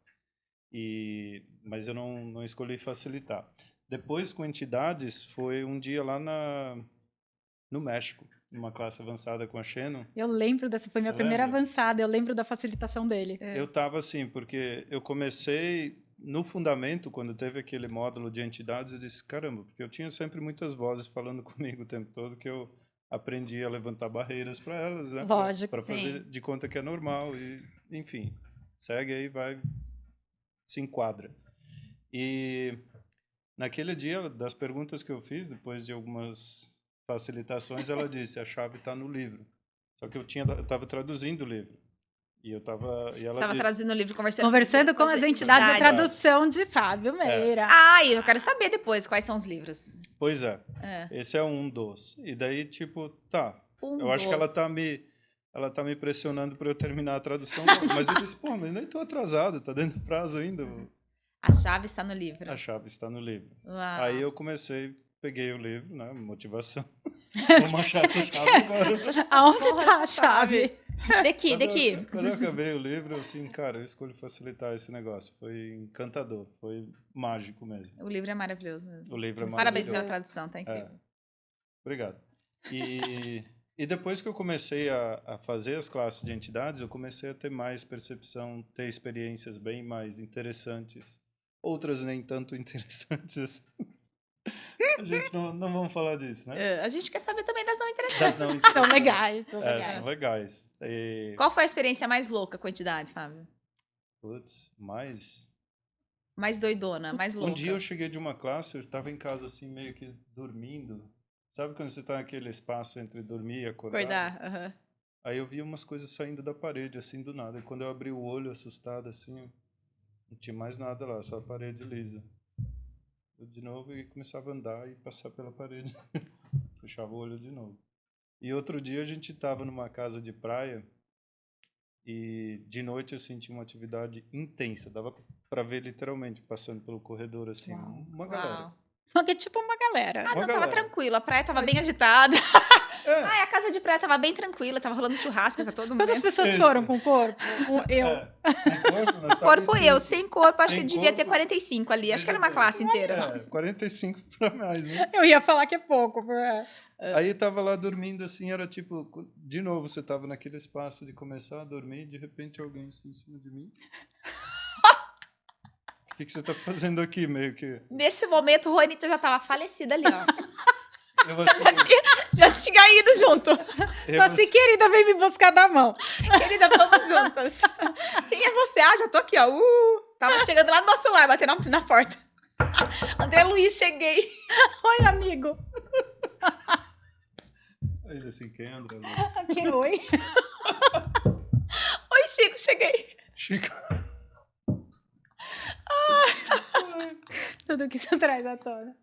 Mas eu não escolhi facilitar. Depois, com entidades, foi um dia lá no México, numa classe avançada com a Shannon. Eu lembro dessa, foi minha primeira avançada, eu lembro da facilitação dele. Eu estava assim, porque eu comecei no fundamento, quando teve aquele módulo de entidades, eu disse, caramba, porque eu tinha sempre muitas vozes falando comigo o tempo todo, que eu aprendi a levantar barreiras para elas, né? Lógico, para fazer de conta que é normal. E, enfim, segue aí, se enquadra. E naquele dia, das perguntas que eu fiz, depois de algumas facilitações, ela disse, a chave está no livro. Só que eu estava traduzindo o livro. E ela estava traduzindo o livro, Conversando com as entidades, a tradução de Fábio Meira. E eu quero saber depois quais são os livros. Pois é. Esse é um dos. E daí, tipo, eu acho que ela tá me pressionando para eu terminar a tradução. Mas eu disse, mas nem tô atrasado, tá dentro do prazo ainda. A chave está no livro. A chave está no livro. Uau. Aí eu peguei o livro, né? Motivação. Vamos achar essa chave agora. Aonde tá a chave? Daqui. Quando eu acabei o livro, assim, cara, eu escolhi facilitar esse negócio. Foi encantador, foi mágico mesmo. O livro é maravilhoso mesmo. O livro é maravilhoso. Parabéns pela tradução, tá incrível. Obrigado. E depois que eu comecei a fazer as classes de entidades, eu comecei a ter mais percepção, ter experiências bem mais interessantes. Outras nem tanto interessantes assim. A gente não vamos falar disso, né? A gente quer saber também das não interessantes. Das não São interessantes. legais, são É, legais. são legais. E, Qual foi a experiência mais louca com a entidade, Fábio? putz, mas... Mais doidona, mais louca? Um dia eu cheguei de uma classe, eu estava em casa assim, meio que dormindo. Sabe quando você está naquele espaço entre dormir e acordar? Acordar, aham. Aí eu vi umas coisas saindo da parede, assim, do nada. E quando eu abri o olho, assustado, assim, não tinha mais nada lá, só a parede lisa. Eu de novo e começava a andar e passar pela parede. Fechava o olho de novo. E outro dia a gente estava numa casa de praia e de noite eu senti uma atividade intensa. Dava para ver literalmente, passando pelo corredor, assim, Uau. uma galera. Uau. Porque tipo uma galera. Ah, Uma não, tava galera. tranquilo. A praia tava bem agitada. É, Ai, a casa de praia tava bem tranquila, tava rolando churrascos a todo Quantas momento. pessoas Isso. foram com o corpo? Eu. sem corpo, nós Corpo tava em eu, cinco. sem corpo, acho Sem que devia ter corpo. 45 ali. Acho que era uma classe inteira. 45 para mais, né? Eu ia falar que é pouco. Aí tava lá dormindo assim, era tipo, de novo, você tava naquele espaço de começar a dormir e de repente alguém assim, em cima de mim. O que você tá fazendo aqui, meio que? Nesse momento, o Juanito já tava falecida ali, ó. Eu assim, Já tinha ido junto. eu Só assim, querida, vem me buscar da mão. Querida, vamos juntas. Quem é você? Ah, já tô aqui, ó. Tava chegando lá no nosso lar, batendo na porta. André Luiz, cheguei. Oi, amigo. Aí ele assim, quem é André Luiz? Aqui, oi. Oi, Chico, cheguei. Chico. Tudo que isso traz à tona.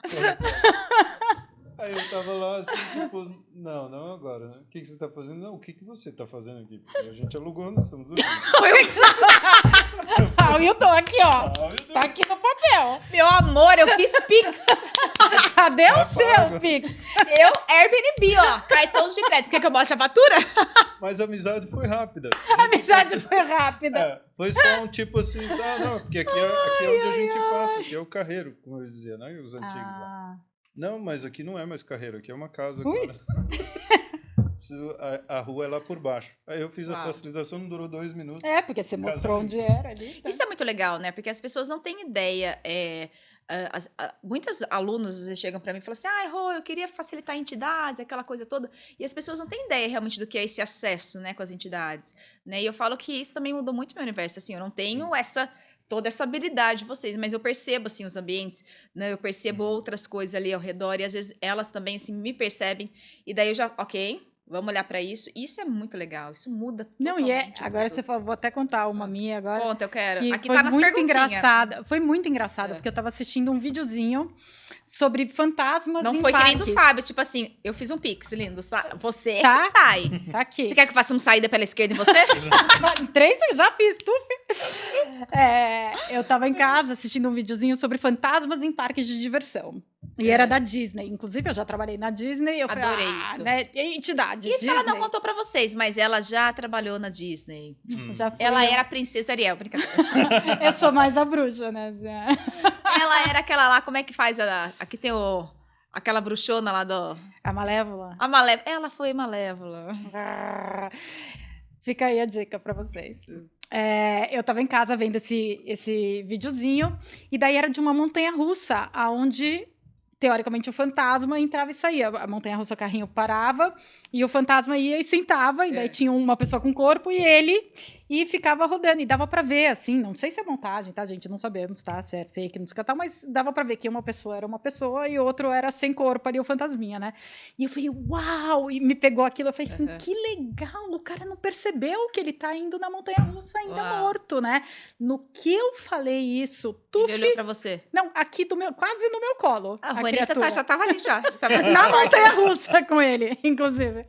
Aí eu tava lá assim, tipo, não agora, né? O que você tá fazendo? Não, o que você tá fazendo aqui? Porque a gente alugou, nós estamos dormindo. Ah, o Hilton aqui, ó. Ah, meu Deus. Tá aqui no papel. Meu amor, eu fiz Pix. Cadê o Tá seu, pago. Pix? Eu, Airbnb, ó. Cartão de crédito. Quer que eu mostre a fatura? Mas a amizade foi rápida. A amizade foi rápida. É, foi só um tipo assim, não, porque aqui é onde a gente passa, aqui é o carreiro, como eles diziam, né? Os antigos lá. Ah, Não, mas aqui não é mais carreiro, aqui é uma casa Ui. agora. A rua é lá por baixo. Aí eu fiz a Uau. facilitação, não durou 2 minutos. é, porque você mostrou onde era ali. Tá? Isso é muito legal, né? Porque as pessoas não têm ideia. Muitos alunos às vezes, chegam para mim e falam assim: ai, Rô, eu queria facilitar entidades, aquela coisa toda. E as pessoas não têm ideia realmente do que é esse acesso, né, com as entidades. Né? E eu falo que isso também mudou muito meu universo. Assim, eu não tenho toda essa habilidade de vocês, mas eu percebo assim os ambientes, né? Eu percebo outras coisas ali ao redor e às vezes elas também assim me percebem e daí eu já, ok, vamos olhar para isso. Isso é muito legal, isso muda Não, e é. totalmente Agora tudo. você falou, vou até contar uma minha agora. Conta, eu quero. Que Aqui foi tá nas muito perguntinhas. engraçada. Foi muito engraçada, É. porque eu tava assistindo um videozinho sobre fantasmas Não em foi que nem do parques. Fábio, tipo assim, eu fiz um pix, lindo. Você Tá. que sai. Tá aqui. Você quer que eu faça uma saída pela esquerda em você? 3 eu já fiz, tu fez. Eu tava em casa assistindo um videozinho sobre fantasmas em parques de diversão. E era da Disney. Inclusive, eu já trabalhei na Disney. Eu Adorei falei, isso. né? Entidade. Isso Disney. ela não contou pra vocês, mas ela já trabalhou na Disney. Já foi Ela eu. era a princesa Ariel, brincadeira. Eu sou mais a bruxa, né? Ela era aquela lá, como é que faz? Aqui tem aquela bruxona lá do... A Malévola. A Malévola. Ela foi Malévola. Fica aí a dica pra vocês. Eu tava em casa vendo esse videozinho, e daí era de uma montanha-russa, onde, teoricamente, o fantasma entrava e saía. A montanha-russa, o carrinho parava, e o fantasma ia e sentava, e daí tinha uma pessoa com corpo, e ele ficava rodando, e dava pra ver, assim, não sei se é montagem, tá, gente? Não sabemos, tá? Se é fake, não sei o que tal, mas dava pra ver que uma pessoa era uma pessoa e outro era sem corpo ali, o fantasminha, né? E eu falei, uau! E me pegou aquilo, eu falei assim, que legal! O cara não percebeu que ele tá indo na montanha-russa ainda Uau. morto, né? No que eu falei isso, Ele olhou pra você. não, aqui quase no meu colo. A Juanita criatura. já tava ali, já. Tava Na montanha-russa com ele, inclusive.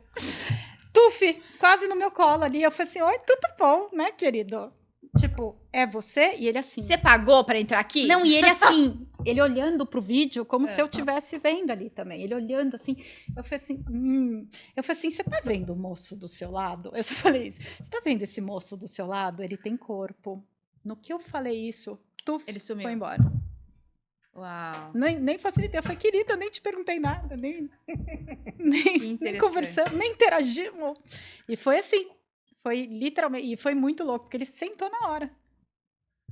Tuf, quase no meu colo ali. Eu falei assim, oi, tudo bom, né, querido? Tipo, é você? E ele assim... Você pagou pra entrar aqui? Não, e ele assim, ele olhando pro vídeo como se eu estivesse vendo ali também. Ele olhando assim, eu falei assim, Eu falei assim, você tá vendo o moço do seu lado? Eu só falei isso, você tá vendo esse moço do seu lado? Ele tem corpo. No que eu falei isso, tuf, Ele sumiu. foi embora. Uau. Nem facilitei. Eu falei, querida, eu nem te perguntei nada, nem interessante. conversamos, nem interagimos. E foi assim. Foi literalmente. E foi muito louco, porque ele sentou na hora.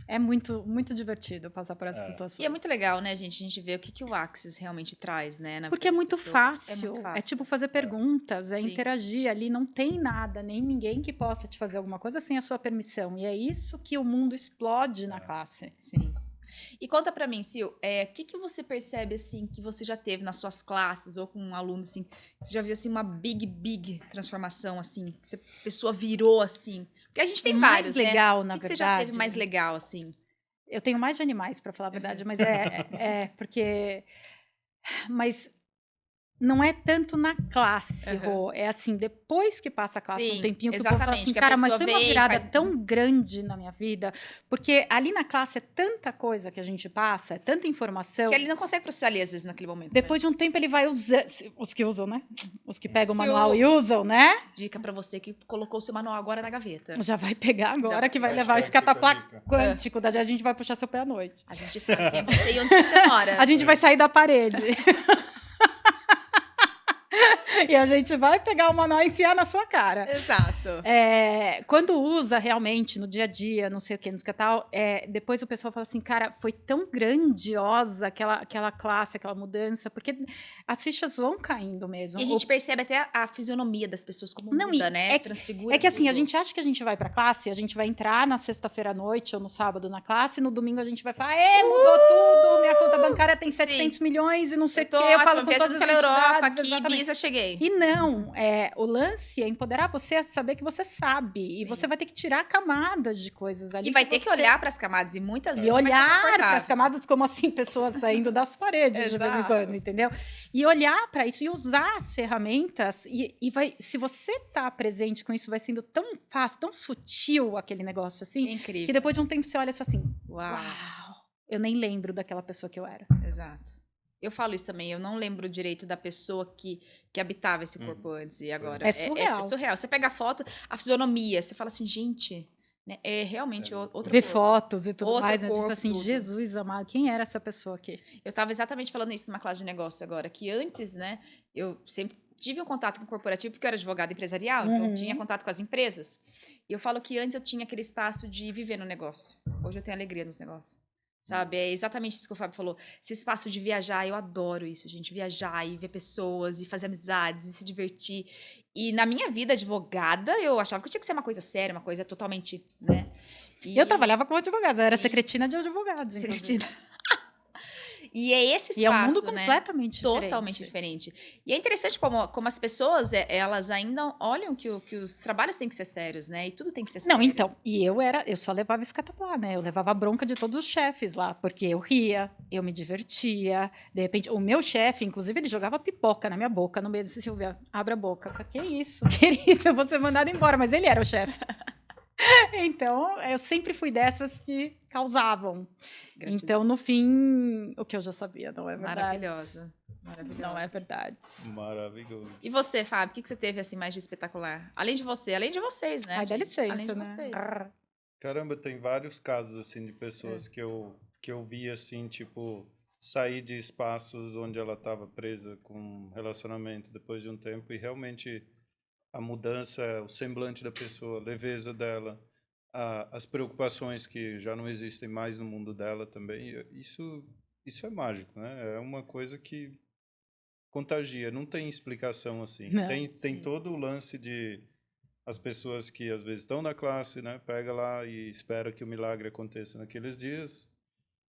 É muito, muito divertido passar por essas situações. E é muito legal, né, gente? A gente vê o que o Axis realmente traz, né? na Porque vida é das muito pessoas. fácil. É muito fácil. É tipo fazer perguntas, é Sim. interagir ali. Não tem nada, nem ninguém que possa te fazer alguma coisa sem a sua permissão. E é isso que o mundo explode na classe. Sim. E conta pra mim, Sil, o que você percebe, assim, que você já teve nas suas classes ou com um aluno, assim, você já viu, assim, uma big transformação, assim, que a pessoa virou, assim? Porque a gente tem O vários, mais legal, né? na O que você já teve verdade, mais legal, assim? eu tenho mais de animais, para falar a verdade, mas porque... Mas não é tanto na classe, Rô. É assim, depois que passa a classe, Sim, um tempinho, que o povo fala exatamente, assim, que a cara, mas pessoa foi uma vem, virada faz- tão grande na minha vida, porque ali na classe é tanta coisa que a gente passa, é tanta informação. Que ele não consegue processar ali, às vezes, naquele momento. Depois de um tempo ele vai usar, os que usam, né? Os que pegam o que manual o- e usam, né? Dica pra você que colocou o seu manual agora na gaveta. Já vai pegar agora, Já que vai vai. levar esse Hashtag fica a catapá dica. quântico, da a gente vai puxar seu pé à noite. A gente sabe quem é você e onde você mora. A gente vai sair da parede. E a gente vai pegar o manual e enfiar na sua cara. Exato. Quando usa realmente no dia a dia, não sei o que, não sei o que tal, depois o pessoal fala assim, cara, foi tão grandiosa aquela classe, aquela mudança, porque as fichas vão caindo mesmo. E a gente percebe até a fisionomia das pessoas como Não, muda, e né? é que- Transfigura. É que assim, a tudo. gente acha que a gente vai pra classe, a gente vai entrar na sexta-feira à noite ou no sábado na classe, e no domingo a gente vai falar, mudou tudo, minha conta bancária tem 700 milhões e não sei o que, eu falo com todas as pela Europa, entidades, aqui, exatamente. Ibiza, cheguei. E não, o lance é empoderar você a saber que você sabe. E Sim. você vai ter que tirar camadas de coisas ali. E vai ter que você- olhar para as camadas e muitas E vezes vai ser olhar para as confortável. camadas como assim, pessoas saindo das paredes de vez em Exato. quando, entendeu? E olhar para isso e usar as ferramentas. E vai, se você tá presente com isso, vai sendo tão fácil, tão sutil aquele negócio assim, É incrível. que depois de um tempo você olha só assim, Uau. uau, eu nem lembro daquela pessoa que eu era. Exato. Eu falo isso também, eu não lembro direito da pessoa que habitava esse corpo antes e agora. É surreal. É surreal. Você pega a foto, a fisionomia, você fala assim, gente, né, é realmente outro Ver corpo. fotos e tudo Outro mais, né? Tipo corpo, assim, tudo. Jesus amado, quem era essa pessoa aqui? Eu estava exatamente falando isso numa classe de negócio agora, que antes, né, eu sempre tive um contato com o corporativo, porque eu era advogada empresarial, então eu tinha contato com as empresas. E eu falo que antes eu tinha aquele espaço de viver no negócio. Hoje eu tenho alegria nos negócios. Sabe? É exatamente isso que o Fábio falou. Esse espaço de viajar, eu adoro isso, gente. Viajar e ver pessoas e fazer amizades e se divertir. E na minha vida advogada, eu achava que tinha que ser uma coisa séria, uma coisa totalmente, né? E... Eu trabalhava como advogada, eu era Sim. secretina de advogados. inclusive. Secretina. E é esse espaço, E é um mundo né? completamente diferente. Totalmente diferente. E é interessante como as pessoas, elas ainda olham que os trabalhos têm que ser sérios, né? E tudo tem que ser sério. Não, então, e eu só levava esse catapá, né? Eu levava a bronca de todos os chefes lá, porque eu ria, eu me divertia. De repente, o meu chefe, inclusive, ele jogava pipoca na minha boca, no meio desse Silvia, abre a boca. Eu falei, que isso, querido, eu vou ser mandada embora, mas ele era o chefe. Então, eu sempre fui dessas que causavam. Gratidão. Então, no fim, o que eu já sabia, não é verdade. Maravilhosa. Não é verdade. Maravilhoso. E você, Fábio, o que você teve assim mais de espetacular? Além de você, além de vocês, né? Ai, dá gente? licença, Além de né? vocês. Caramba, tem vários casos assim de pessoas que eu vi assim, tipo, sair de espaços onde ela estava presa com um relacionamento depois de um tempo e realmente a mudança, o semblante da pessoa, a leveza dela, as preocupações que já não existem mais no mundo dela também, isso é mágico, né? É uma coisa que contagia, não tem explicação assim. Não, tem sim. todo o lance de as pessoas que às vezes estão na classe, né, pega lá e espera que o milagre aconteça naqueles dias.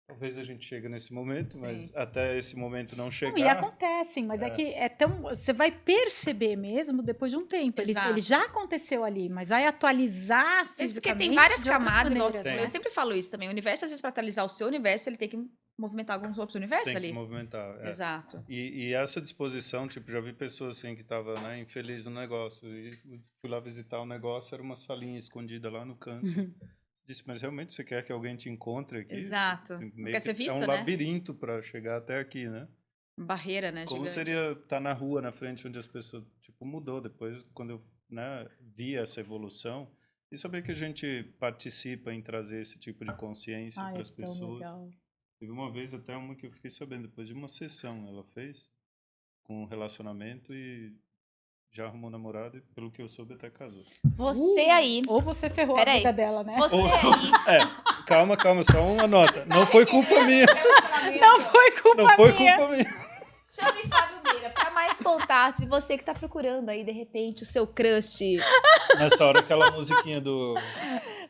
Talvez a gente chegue nesse momento, mas Sim. até esse momento não Não, chegar. e acontecem, mas é que é tão. Você vai perceber mesmo depois de um tempo. Ele Exato. já aconteceu ali, mas vai atualizar Mesmo fisicamente. porque tem várias de outras camadas, igual maneiras, eu né? sempre falo isso também. O universo, às vezes, para atualizar o seu universo, ele tem que movimentar alguns outros universos Tem ali. que movimentar. É. Exato. E essa disposição, tipo, já vi pessoas assim que estavam, né, infeliz no negócio. E fui lá visitar o negócio, era uma salinha escondida lá no canto. Disse, mas realmente você quer que alguém te encontre aqui? Exato. Meio Não quer ser que visto, é um né? labirinto para chegar até aqui, né? Barreira, né? Como gigante. seria estar na rua, na frente, onde as pessoas, tipo, mudou depois, quando eu, né, vi essa evolução, e saber que a gente participa em trazer esse tipo de consciência Ai, para é as tão pessoas. legal. Teve uma vez até uma que eu fiquei sabendo, depois de uma sessão ela fez com um relacionamento e já arrumou namorado e, pelo que eu soube, até casou. Você aí. Ou você ferrou Pera a aí. vida dela, né? Você aí. Calma, só uma nota. Não foi culpa minha. Não foi culpa Não foi minha. culpa minha. Chame Fábio Meira para mais contatos. E você que tá procurando aí, de repente, o seu crush. Nessa hora, aquela musiquinha do...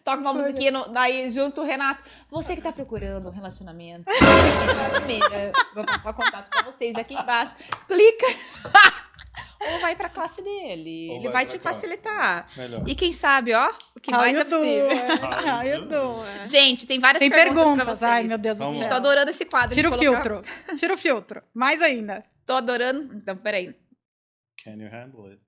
Toca uma musiquinha daí junto o Renato. Você que tá procurando um relacionamento. Fábio Meira. Vou passar o contato para vocês aqui embaixo. Clica. Ou vai pra classe dele. Ou Ele vai vai pra te classe. facilitar. Melhor. E quem sabe, ó, o que How mais you é possível. doing? How you doing? Gente, tem várias Tem perguntas pra perguntas. vocês. Ai, meu Deus do Vamos Gente, céu. tô adorando esse quadro. Tira de o colocar- filtro. Tira o filtro. Mais ainda. Tô adorando. Então, peraí. Can you handle it?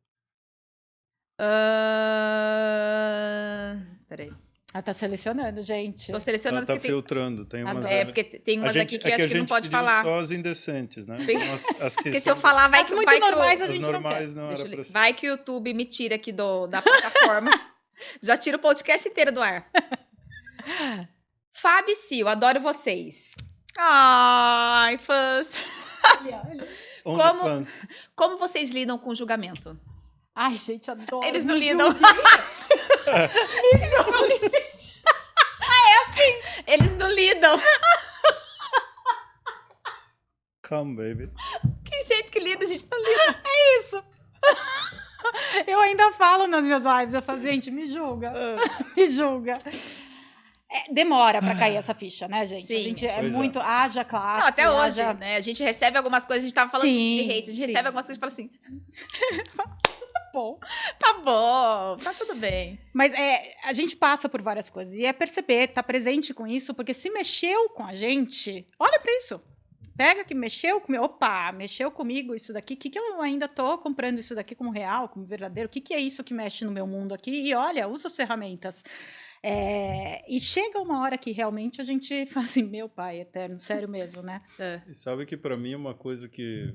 Peraí. Ela tá selecionando, gente. Tô Ela selecionando tá porque tem... filtrando. Tem umas... porque tem umas aqui que é acho que não pode pediu falar. só as indecentes, né? Bem- Então, as que Porque se são- eu falar, vai As que muito vai que normais a As gente não quer. normais não Deixa era eu pra ler. ser. Vai que o YouTube me tira aqui da plataforma. Já tira o podcast inteiro do ar. Fábio e Sil, adoro vocês. Ai, fãs. OnlyFans. Como vocês lidam com o julgamento? Ai, gente, adoro. Eles não Me lidam. julguem. Eles não lidam. Come, baby. Que jeito que lida, a gente não lida. Eu ainda falo nas minhas lives. Eu falo, gente, me julga. Me julga. Demora pra cair essa ficha, né, gente? Sim. A gente é Pois é. muito... Haja classe. Não, até hoje, haja- né? A gente recebe algumas coisas, a gente tava falando Sim, de hate, a gente sim. recebe algumas coisas e fala assim, Bom. tá bom, tá tudo bem. Mas a gente passa por várias coisas. E é perceber, tá presente com isso, porque se mexeu com a gente, olha pra isso. Pega que mexeu comigo. Opa, mexeu comigo isso daqui. O que eu ainda tô comprando isso daqui como real, como verdadeiro? O que é isso que mexe no meu mundo aqui? E olha, usa as ferramentas. E chega uma hora que realmente a gente fala assim, meu pai eterno, sério mesmo, né? E sabe que pra mim é uma coisa que...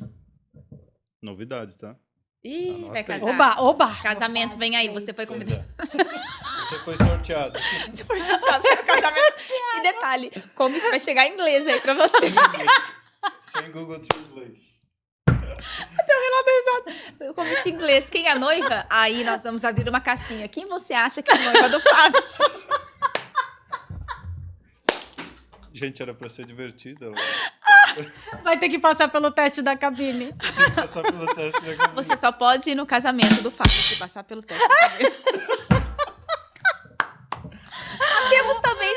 Novidade, tá? Ih, Anota vai aí. casar. Oba! Casamento vem aí, você foi Pois convidado. é. Você foi sorteado. Você foi chateado no casamento. E detalhe, como isso vai chegar em inglês aí pra vocês. Sem Google Translate. O convite em inglês. Quem é a noiva? Aí nós vamos abrir uma caixinha. Quem você acha que é a noiva do Fábio? Gente, era pra ser divertido. Ela Vai ter que passar pelo teste da cabine. tem que passar pelo teste da cabine. Você só pode ir no casamento do Fábio se passar pelo teste. Temos também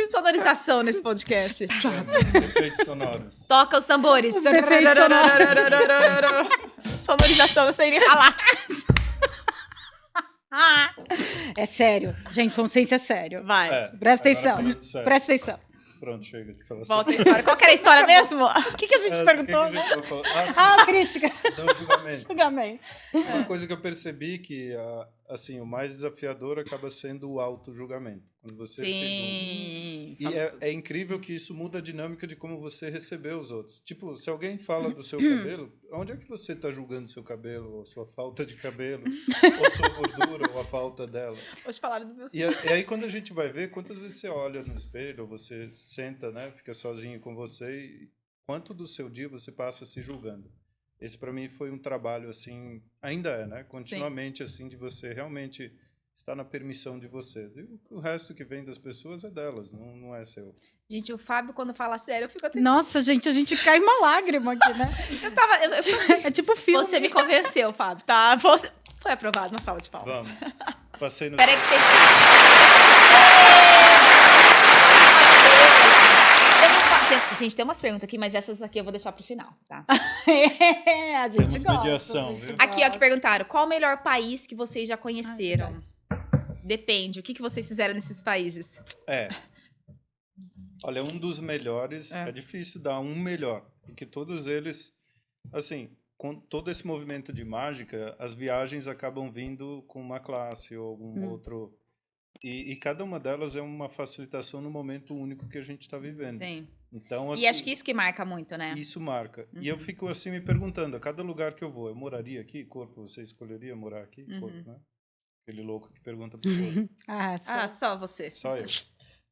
sonorização nesse podcast. Efeitos sonoros. Toca os tambores. Os efeitos Sonorização, eu sei nem falar. É sério. Gente, consciência é sério. Vai. Presta agora atenção. falando sério. Presta atenção. Pronto, chega de falar Volta a história. Qual que era a história mesmo? O que a gente perguntou? O que a gente vai falar? Ah, Ah, crítica. sim, do julgamento. Julgamento. Uma coisa que eu percebi que, assim, o mais desafiador acaba sendo o auto-julgamento. Quando você se julga. Sim. E é incrível que isso muda a dinâmica de como você recebeu os outros. Tipo, se alguém fala do seu cabelo, onde é que você está julgando seu cabelo, ou sua falta de cabelo, ou sua gordura, ou a falta dela? Hoje falaram do meu E aí, quando a gente vai ver, quantas vezes você olha no espelho, ou você senta, né, fica sozinho com você, e quanto do seu dia você passa se julgando. Esse, para mim, foi um trabalho, assim, ainda é, né, continuamente, assim, de você realmente estar na permissão de você. E o resto que vem das pessoas é delas, não é seu. Gente, o Fábio, quando fala sério, eu fico até... Nossa, gente, a gente cai uma lágrima aqui, né? É tipo filme. Você me convenceu, Fábio, tá? Você foi aprovado na salva de palmas. Vamos. Passei no... Peraí que tem... Gente, tem umas perguntas aqui, mas essas aqui eu vou deixar pro final, tá? A gente Temos gosta. mediação, a gente viu? Aqui, ó, que perguntaram. Qual o melhor país que vocês já conheceram? Depende. O que vocês fizeram nesses países? Olha, um dos melhores, é difícil dar um melhor, porque todos eles, assim, com todo esse movimento de mágica, as viagens acabam vindo com uma classe ou algum outro... E cada uma delas é uma facilitação no momento único que a gente está vivendo. Sim. Então, assim, E acho que isso que marca muito, né? isso marca. E eu fico assim me perguntando, a cada lugar que eu vou, eu moraria aqui? Corpo, você escolheria morar aqui? Corpo, né? Aquele louco que pergunta pro corpo. Ah, Ah, só você. Só eu.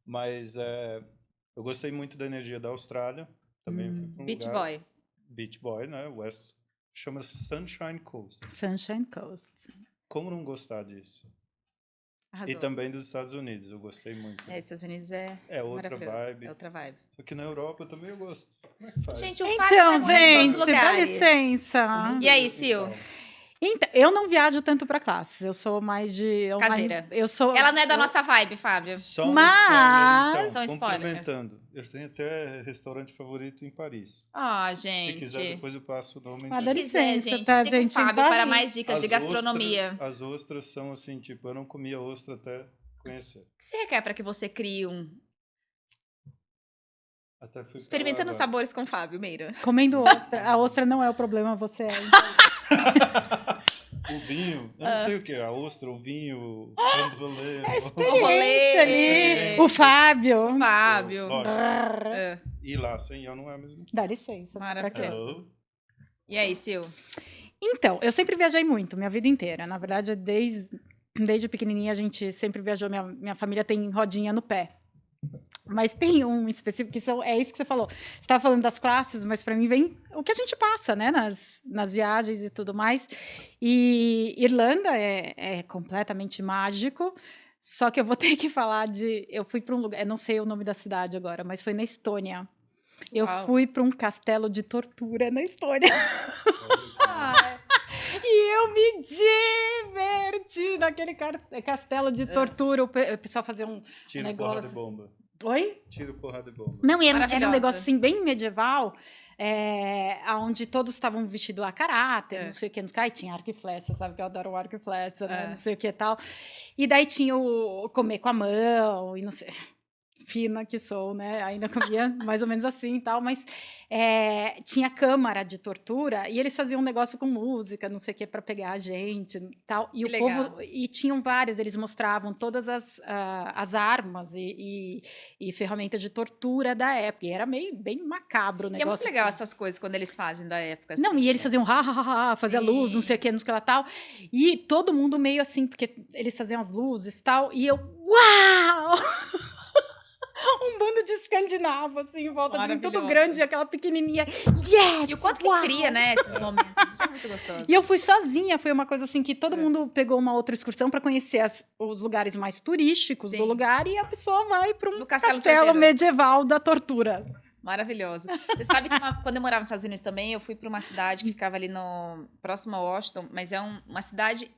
Mas Eu gostei muito da energia da Austrália. Também fui para um Beach lugar... Boy. Beach Boy, né? Chama Sunshine Coast. Sunshine Coast. Como não gostar disso? Arrasou. E também dos Estados Unidos, eu gostei muito. Estados Unidos é outra maravilhoso. vibe. É outra vibe. Só que na Europa também eu gosto. Como é que faz? Gente, o Fábio Então, vai em gente, todos os dá lugares. licença. E aí, Sil? Então, eu não viajo tanto para classes, eu sou mais de... Caseira. Eu sou, Ela não é da nossa vibe, Fábio. Só um Mas- spoiler, Só um então, spoiler. complementando. Eu tenho até restaurante favorito em Paris. Ah, Se gente. quiser, depois eu passo o nome. Ah, em dá Se quiser, licença, gente, tá, siga o gente? Fábio Vai. para mais dicas de gastronomia. As ostras são assim, tipo, eu não comia ostra até conhecer. O que você requer para que você crie um... Até fui pra Experimentando lá agora. sabores com o Fábio Meira. Comendo ostra. A ostra não é o problema, você é. Então. O vinho, eu não sei o que é, a ostra, o vinho, o creme brulee. rolê. Ali. O Fábio. Fábio. Lógico. É. E lá, sem eu não é mesmo. Dá licença. Maravilhoso. pra quê? Hello? E aí, Sil? Então, eu sempre viajei muito, minha vida inteira. Na verdade, desde pequenininha a gente sempre viajou. Minha família tem rodinha no pé. Mas tem um específico que é isso que você falou. Você estava falando das classes, mas para mim vem o que a gente passa, né, nas viagens e tudo mais. E Irlanda é completamente mágico. Só que eu vou ter que falar eu fui para um lugar, eu não sei o nome da cidade agora, mas foi na Estônia. Eu Uau. fui para um castelo de tortura na Estônia. E eu me diverti naquele castelo de tortura. O pessoal fazia um Tiro, negócio. porrada e bomba. Oi? Tiro, porrada e bomba. Não, e era um Maravilhosa. negócio assim bem medieval, onde todos estavam vestidos a caráter, não sei o que, não sei o que. Aí tinha arco e flecha, sabe que eu adoro o arco e flecha, né? Não sei o que e tal. E daí tinha o comer com a mão, e não sei... Fina que sou, né? Ainda comia mais ou menos assim e tal, mas tinha câmara de tortura e eles faziam um negócio com música, não sei o que, para pegar a gente e tal. E Que o legal. povo, e tinham vários, eles mostravam todas as armas e ferramentas de tortura da época. E era bem macabro o E é negócio. muito legal assim. essas coisas quando eles fazem da época. Assim, Não, e eles né? faziam fazia Sim. luz, não sei o que, não sei o que lá tal. E todo mundo meio assim, porque eles faziam as luzes e tal. E eu, uau! Um bando de escandinavo, assim, em volta de mim, tudo Maravilhosa. grande, aquela pequenininha. Yes! E o quanto que uau! cria, né, esses momentos. Isso é muito gostoso. E eu fui sozinha, foi uma coisa assim que todo mundo pegou uma outra excursão para conhecer os lugares mais turísticos Sim. do lugar e a pessoa vai para um No castelo castelo torteiro. medieval da tortura. Maravilhoso. Você sabe que quando eu morava nos Estados Unidos também, eu fui para uma cidade que ficava ali próximo a Washington, mas é uma cidade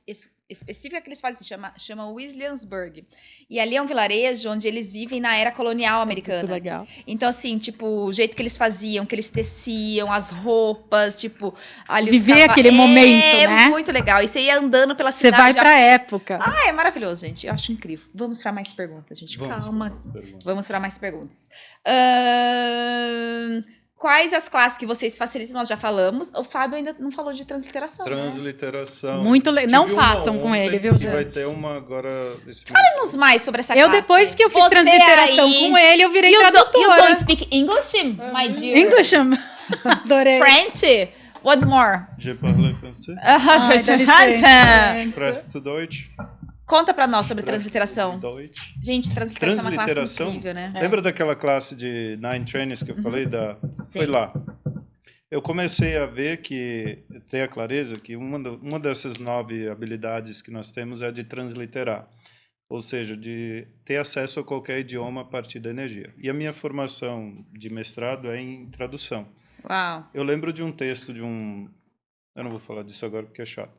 específica que eles fazem, chama Williamsburg. E ali é um vilarejo onde eles vivem na era colonial Muito americana. legal. Então, assim, tipo, o jeito que eles faziam, que eles teciam, as roupas, tipo... Ali Viver aquele momento, né? É muito legal. E você ia andando pela Você cidade... vai pra época. É maravilhoso, gente. Eu acho incrível. Vamos para mais perguntas, gente. Calma. Vamos para mais perguntas. Quais as classes que vocês facilitam? Nós já falamos. O Fábio ainda não falou de transliteração, né? Transliteração. Muito legal. Não Tive uma façam com ontem ele, viu, que vai gente? ter uma agora... Fale-nos mais sobre essa Eu, classe. depois que eu fiz Você transliteração aí- com ele, eu virei You tradutora. don't speak English, my dear? English? Adorei. French? What more? Je parle français. Ai, dá licença. Spreche to Deutsch. Conta pra nós sobre Spreche transliteração. Deutsch. Gente, transliteração é uma classe Transliteração? incrível, né? Lembra daquela classe de Nine Trainings que eu falei? Foi Sim. lá. Eu comecei a ver ter a clareza que uma dessas 9 habilidades que nós temos é a de transliterar. Ou seja, de ter acesso a qualquer idioma a partir da energia. E a minha formação de mestrado é em tradução. Uau. Eu lembro de um texto eu não vou falar disso agora porque é chato.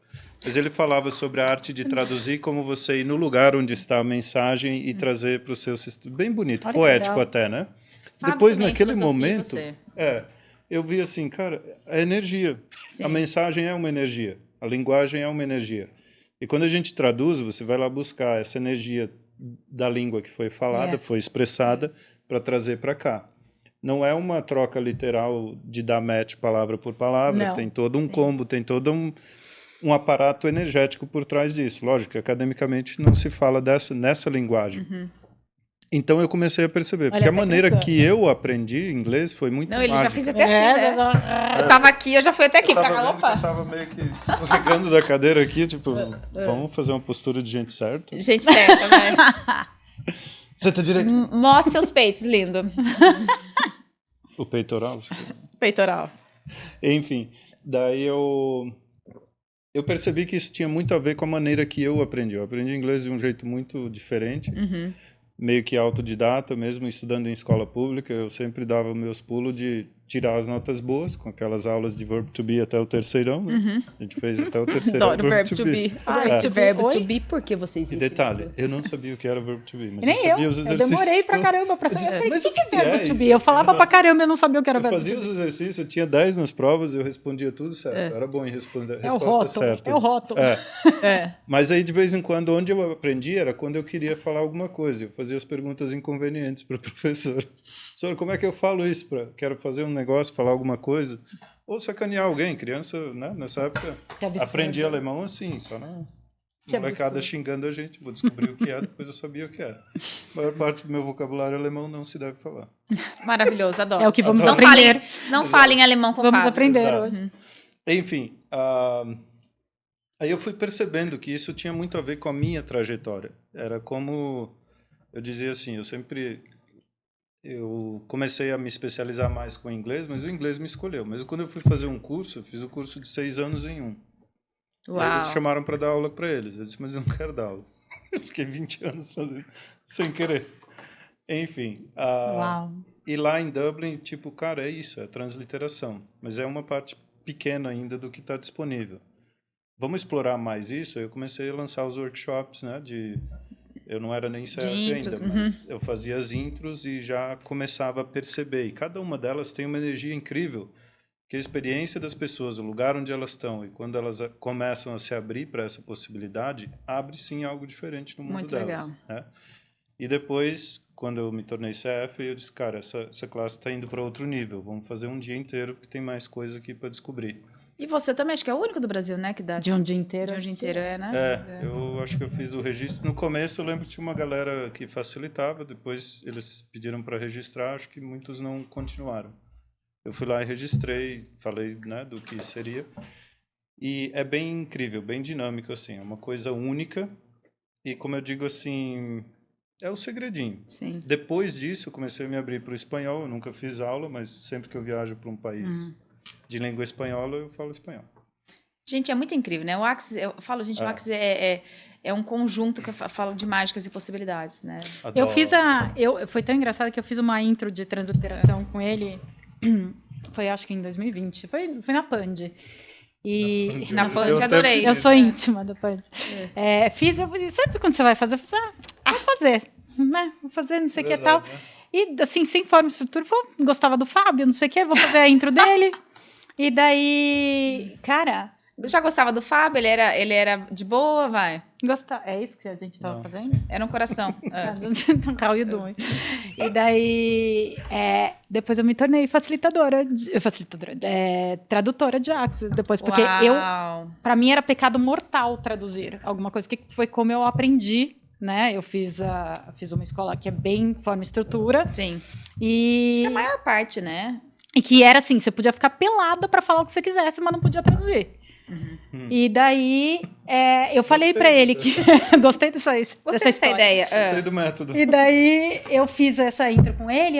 Mas ele falava sobre a arte de traduzir, como você ir no lugar onde está a mensagem e trazer para o seu sistema. Bem bonito, Olha que poético legal. até, né? Fábio Depois, também, naquele filosofia, momento, você. eu vi assim, cara, a energia. Sim. A mensagem é uma energia. A linguagem é uma energia. E quando a gente traduz, você vai lá buscar essa energia da língua que foi falada, Yes. foi expressada, para trazer para cá. Não é uma troca literal de dar match palavra por palavra, Não. tem todo um combo, tem todo um aparato energético por trás disso. Lógico que academicamente não se fala nessa linguagem. Então eu comecei a perceber, Olha, porque a até maneira pensou. que eu aprendi inglês foi muito Não, ele já mágica. fez até assim, né? É, Eu tava aqui, eu já fui até aqui. Eu tava Pra cá, vendo que eu opa. tava meio que escorregando da cadeira aqui, tipo, vamos fazer uma postura de gente certa? Gente certa, vai. Senta direito. Mostre seus peitos, lindo. O peitoral. Peitoral. Enfim, daí eu percebi que isso tinha muito a ver com a maneira que eu aprendi. Eu aprendi inglês de um jeito muito diferente, meio que autodidata, mesmo estudando em escola pública. Eu sempre dava meus pulos de tirar as notas boas, com aquelas aulas de verbo to be até o terceirão, né? A gente fez até o terceirão. Adoro verbo to be. Ai, verbo to be, por que você E existe? detalhe, eu não sabia o que era verbo to be, mas Nem eu sabia os eu exercícios. demorei pra caramba pra saber. disse, Eu falei, mas o que é verbo é to be? isso? Eu falava pra caramba, eu não sabia o que era Eu verbo fazia to os be. exercícios, eu tinha 10 nas provas, eu respondia tudo certo. Eu era bom em responder É o respostas rótulo, certas. é o rótulo. É. Mas aí, de vez em quando, onde eu aprendi era quando eu queria falar alguma coisa. Eu fazia as perguntas inconvenientes para o professor. Professor, como é que eu falo isso? Quero fazer um negócio, falar alguma coisa. Ou sacanear alguém. Criança, né? Nessa época, Que absurdo. aprendi alemão assim, só na Que molecada absurdo. xingando a gente. Vou descobrir o que é, depois eu sabia o que era. A maior parte do meu vocabulário alemão não se deve falar. Maravilhoso, adoro. É o que vamos não aprender. Não falem alemão com o Vamos Fábio. aprender Exato. hoje. Enfim, aí eu fui percebendo que isso tinha muito a ver com a minha trajetória. Era como eu dizia assim, eu comecei a me especializar mais com o inglês, mas o inglês me escolheu. Mesmo quando eu fui fazer um curso, eu fiz o curso de 6 anos em um. E aí eles Uau. chamaram para dar aula para eles. Eu disse, mas eu não quero dar aula. Eu fiquei 20 anos fazendo, sem querer. Enfim. Uau. E lá em Dublin, tipo, cara, é isso, é transliteração. Mas é uma parte pequena ainda do que está disponível. Vamos explorar mais isso? Eu comecei a lançar os workshops, né? Eu não era nem CF ainda, mas eu fazia as intros e já começava a perceber. E cada uma delas tem uma energia incrível, que a experiência das pessoas, o lugar onde elas estão, e quando elas começam a se abrir para essa possibilidade, abre sim algo diferente no mundo Muito delas. legal. Né? E depois, quando eu me tornei CF, eu disse, cara, essa classe está indo para outro nível, vamos fazer um dia inteiro, porque tem mais coisa aqui para descobrir. E você também, acho que é o único do Brasil, né? Que dá De um dia inteiro. de um dia inteiro, né? Eu acho que eu fiz o registro. No começo, eu lembro que tinha uma galera que facilitava, depois eles pediram para registrar, acho que muitos não continuaram. Eu fui lá e registrei, falei, né, do que seria. E é bem incrível, bem dinâmico, assim, é uma coisa única. E como eu digo, assim, é o segredinho. Sim. Depois disso, eu comecei a me abrir para o espanhol. Eu nunca fiz aula, mas sempre que eu viajo para um país de língua espanhola, eu falo espanhol. Gente, é muito incrível, né? O Axis, eu falo, gente, o Axis é um conjunto que eu falo de mágicas e possibilidades, né? Eu Adoro. fiz foi tão engraçado que eu fiz uma intro de transliteração com ele. Foi, acho que em 2020. Foi na Pand. E Na Eu Pand, até adorei. pedi. eu sou íntima da Pand. Eu falei, sabe quando você vai fazer? Eu falei, vou fazer, né? Vou fazer não sei o que e tal. Verdade, né? E assim, sem forma e estrutura, gostava do Fábio, não sei o que, vou fazer a intro dele. E daí, cara, Eu já gostava do Fábio, ele era de boa, vai. é isso que a gente tava Não, fazendo? sim. Era um coração. How you doing? E daí, depois eu me tornei tradutora de Axis depois, porque Uau. para mim era pecado mortal traduzir alguma coisa, que foi como eu aprendi, né? Eu fiz uma escola que é bem forma e estrutura Sim. e Acho que a maior parte, né? e que era assim, você podia ficar pelada para falar o que você quisesse, mas não podia traduzir. E daí, eu falei para ele que gostei dessa Gostei dessa ideia. Gostei do método. E daí eu fiz essa intro com ele,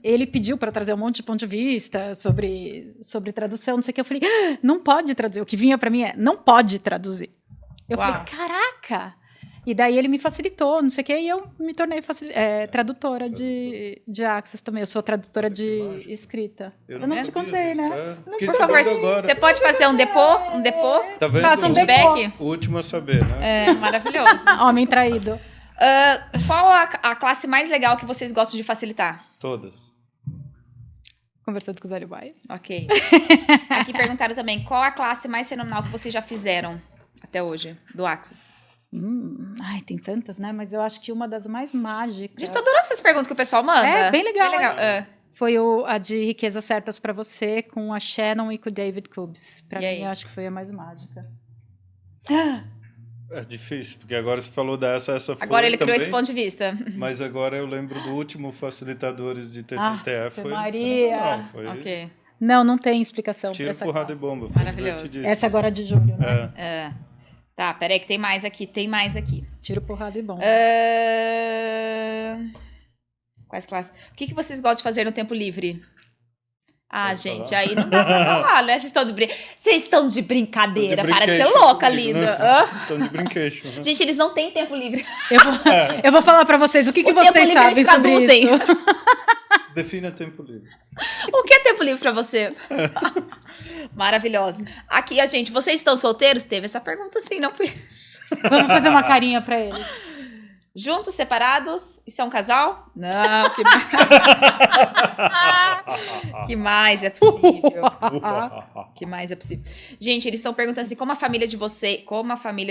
ele pediu para trazer um monte de ponto de vista sobre tradução, não sei o que. Eu falei, não pode traduzir. O que vinha para mim não pode traduzir. Eu Uau. falei, caraca! E daí ele me facilitou, não sei o que, e eu me tornei tradutora de Axis também. Eu sou tradutora de escrita. Eu não te contei, né? Por favor, você pode fazer um depô? Um depô? Tá vendo? Faça um Feedback? O último a saber, né? É, maravilhoso. Homem traído. Qual a classe mais legal que vocês gostam de facilitar? Todas. Conversando com os Aribais. Ok. Aqui perguntaram também, qual a classe mais fenomenal que vocês já fizeram até hoje, do Axis? Ai, tem tantas, né? Mas eu acho que uma das mais mágicas... Gente, tô adorando essas perguntas que o pessoal manda. É, bem legal. Foi a de Riquezas Certas pra Você, com a Shannon e com o David Kubbs. Pra E mim, aí? eu acho que foi a mais mágica. É difícil, porque agora você falou essa foi Agora ele criou também, esse ponto de vista. Mas agora eu lembro do último Facilitadores de TTTF. Ave Maria. fenomenal, foi Ok. Não tem explicação pra tiro, essa porrada e classe. bomba. Foi Maravilhoso. divertidíssimo. Essa agora de julho, né? É. Tá, peraí que tem mais aqui, Tiro, porrada e bomba. Quais classes? O que vocês gostam de fazer no tempo livre? Ah, Pode gente, falar? aí não dá pra falar, né? Vocês estão de brincadeira. Tô de Para de ser brinquedo louca, comigo, linda. né? Hã? Tô de brinquedo. Né? Gente, eles não têm tempo livre. Eu vou falar pra vocês o que O tempo vocês livre sabem eles sobre traduzem. isso. Defina tempo livre. O que é tempo livre pra você? Maravilhoso. Aqui, a gente, vocês estão solteiros? Teve essa pergunta sim, não fui. Vamos fazer uma carinha pra eles. Juntos, separados? Isso é um casal? Não, que mais? Que mais é possível? Que mais é possível? Gente, eles estão perguntando assim, como a família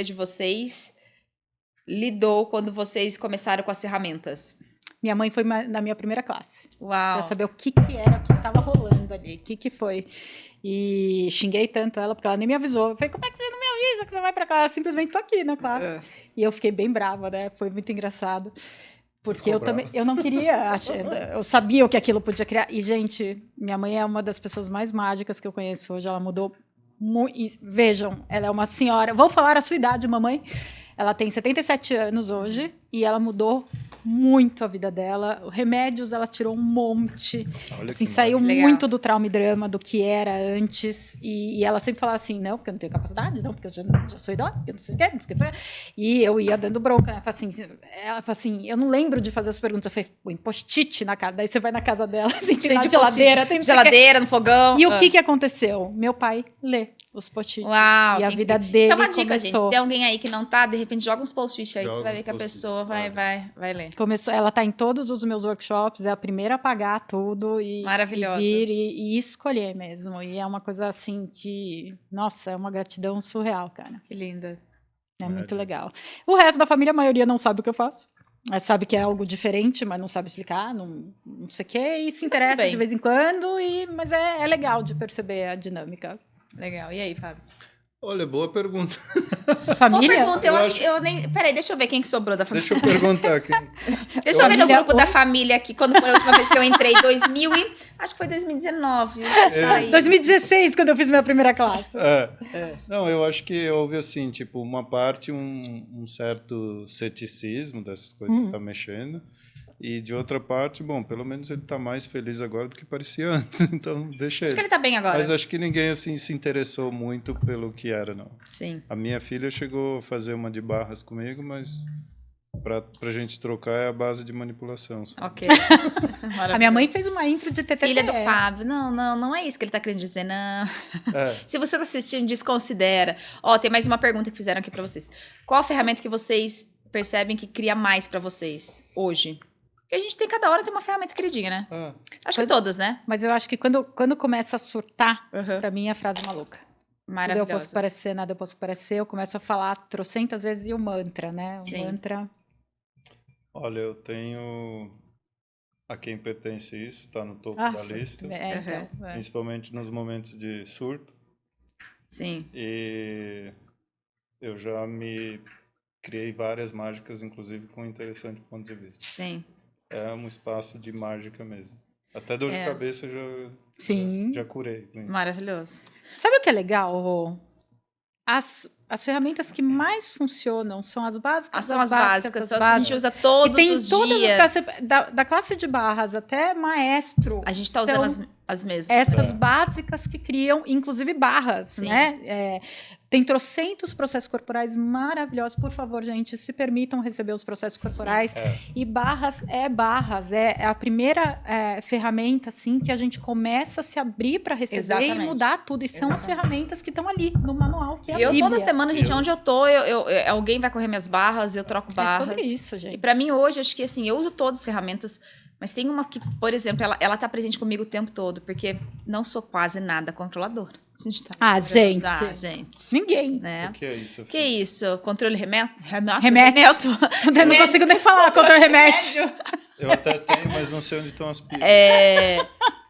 de vocês lidou quando vocês começaram com as ferramentas? Minha mãe foi na minha primeira classe. Uau. Pra saber o que era que tava rolando ali. O que foi. E xinguei tanto ela, porque ela nem me avisou. Eu falei, como é que você não me avisa que você vai pra classe? Eu simplesmente tô aqui na classe. E eu fiquei bem brava, né? Foi muito engraçado. Porque Ficou eu também, eu não queria, eu sabia o que aquilo podia criar. E, gente, minha mãe é uma das pessoas mais mágicas que eu conheço hoje. Ela mudou muito. Vejam, ela é uma senhora. Vou falar a sua idade, mamãe. Ela tem 77 anos hoje e ela mudou muito a vida dela. Remédios, ela tirou um monte. Olha Assim, que saiu Legal. muito do trauma e drama, do que era antes. E ela sempre falava assim, não, porque eu não tenho capacidade, não, porque eu já sou idosa, porque eu não sei o que, não sei o que. E eu ia dando bronca, né? Ela fala assim, eu não lembro de fazer as perguntas. Eu falei, põe post-it na cara. Daí você vai na casa dela, assim, Cheio na de geladeira. post-it, Tem não sei o quê. geladeira, no fogão. E o que aconteceu? Meu pai lê os post-its. Uau, E a que vida incrível. dele Isso é uma dica, gente. começou. Se tem alguém aí que não tá, de repente joga uns post-it aí, que Joga você vai uns ver que a post-its, pessoa vai ler. Começou, ela está em todos os meus workshops, é a primeira a pagar tudo e, Maravilhosa. vir e escolher mesmo. E é uma coisa assim que, nossa, é uma gratidão surreal, cara. Que linda. É muito Imagina. legal. O resto da família, a maioria não sabe o que eu faço. Sabe que é algo diferente, mas não sabe explicar, não sei o quê, e se interessa bem. de vez em quando, mas é legal de perceber a dinâmica. Legal. E aí, Fábio? Olha, boa pergunta. Família? Boa pergunta, eu Eu acho acho- que eu nem. Peraí, deixa eu ver quem que sobrou da família. Deixa eu perguntar aqui. Deixa eu ver no Família, grupo da oi? família aqui, quando foi a última vez que eu entrei, 2000 e... Acho que foi 2019. Aí. 2016, quando eu fiz minha primeira classe. Não, eu acho que houve assim, tipo, uma parte, um certo ceticismo dessas coisas que você tá mexendo. E de outra parte, bom, pelo menos ele tá mais feliz agora do que parecia antes. Então, deixa Acho que ele. ele tá bem agora. Mas acho que ninguém, assim, se interessou muito pelo que era, não. Sim. A minha filha chegou a fazer uma de barras comigo, mas pra gente trocar é a base de manipulação. só. Ok. A minha mãe fez uma intro de TTT. Filha do Fábio. Não é isso que ele tá querendo dizer, não. É. Se você tá assistindo, desconsidera. Ó, tem mais uma pergunta que fizeram aqui pra vocês. Qual a ferramenta que vocês percebem que cria mais pra vocês hoje? Porque a gente tem, cada hora tem uma ferramenta queridinha, né? Ah, Acho que todas, né? Mas eu acho que quando começa a surtar, Uhum. pra mim é a frase maluca. Tudo eu Maravilhosa. posso parecer, nada eu posso parecer. Eu começo a falar trocentas vezes e o mantra, né? O Sim. mantra. olha, eu tenho a quem pertence isso, tá no topo Ah, da lista. então. É. Principalmente nos momentos de surto. Sim. E eu já me criei várias mágicas, inclusive com um interessante ponto de vista. Sim. É um espaço de mágica mesmo. Até dor de É. cabeça eu Sim. já curei. com isso. Maravilhoso. Sabe o que é legal, Rô? As ferramentas que mais funcionam são as básicas. São das as básicas, das são as que a gente básicas. usa todos E tem os todas dias. as classes, da classe de barras até maestro. A gente tá são usando as mesmas. essas É. básicas que criam, inclusive barras, Sim. né? Tem trocentos processos corporais maravilhosos. Por favor, gente, se permitam receber os processos corporais. É. E barras. É a primeira ferramenta, assim, que a gente começa a se abrir para receber Exatamente. e mudar tudo. E são as ferramentas que estão ali no manual, que é a Eu Bíblia. toda semana, gente, Eu- onde eu tô, alguém vai correr minhas barras, eu troco É barras. sobre isso, E gente. pra mim hoje, acho que assim, eu uso todas as ferramentas, mas tem uma que, por exemplo, ela tá presente comigo o tempo todo, porque não sou quase nada controladora. A gente tá. Gente. Gente. Ninguém. Né? O que é isso? Que isso? Controle remete? Remete. Eu não consigo nem falar contra o remédio. Eu até tenho, mas não sei onde estão as pilhas.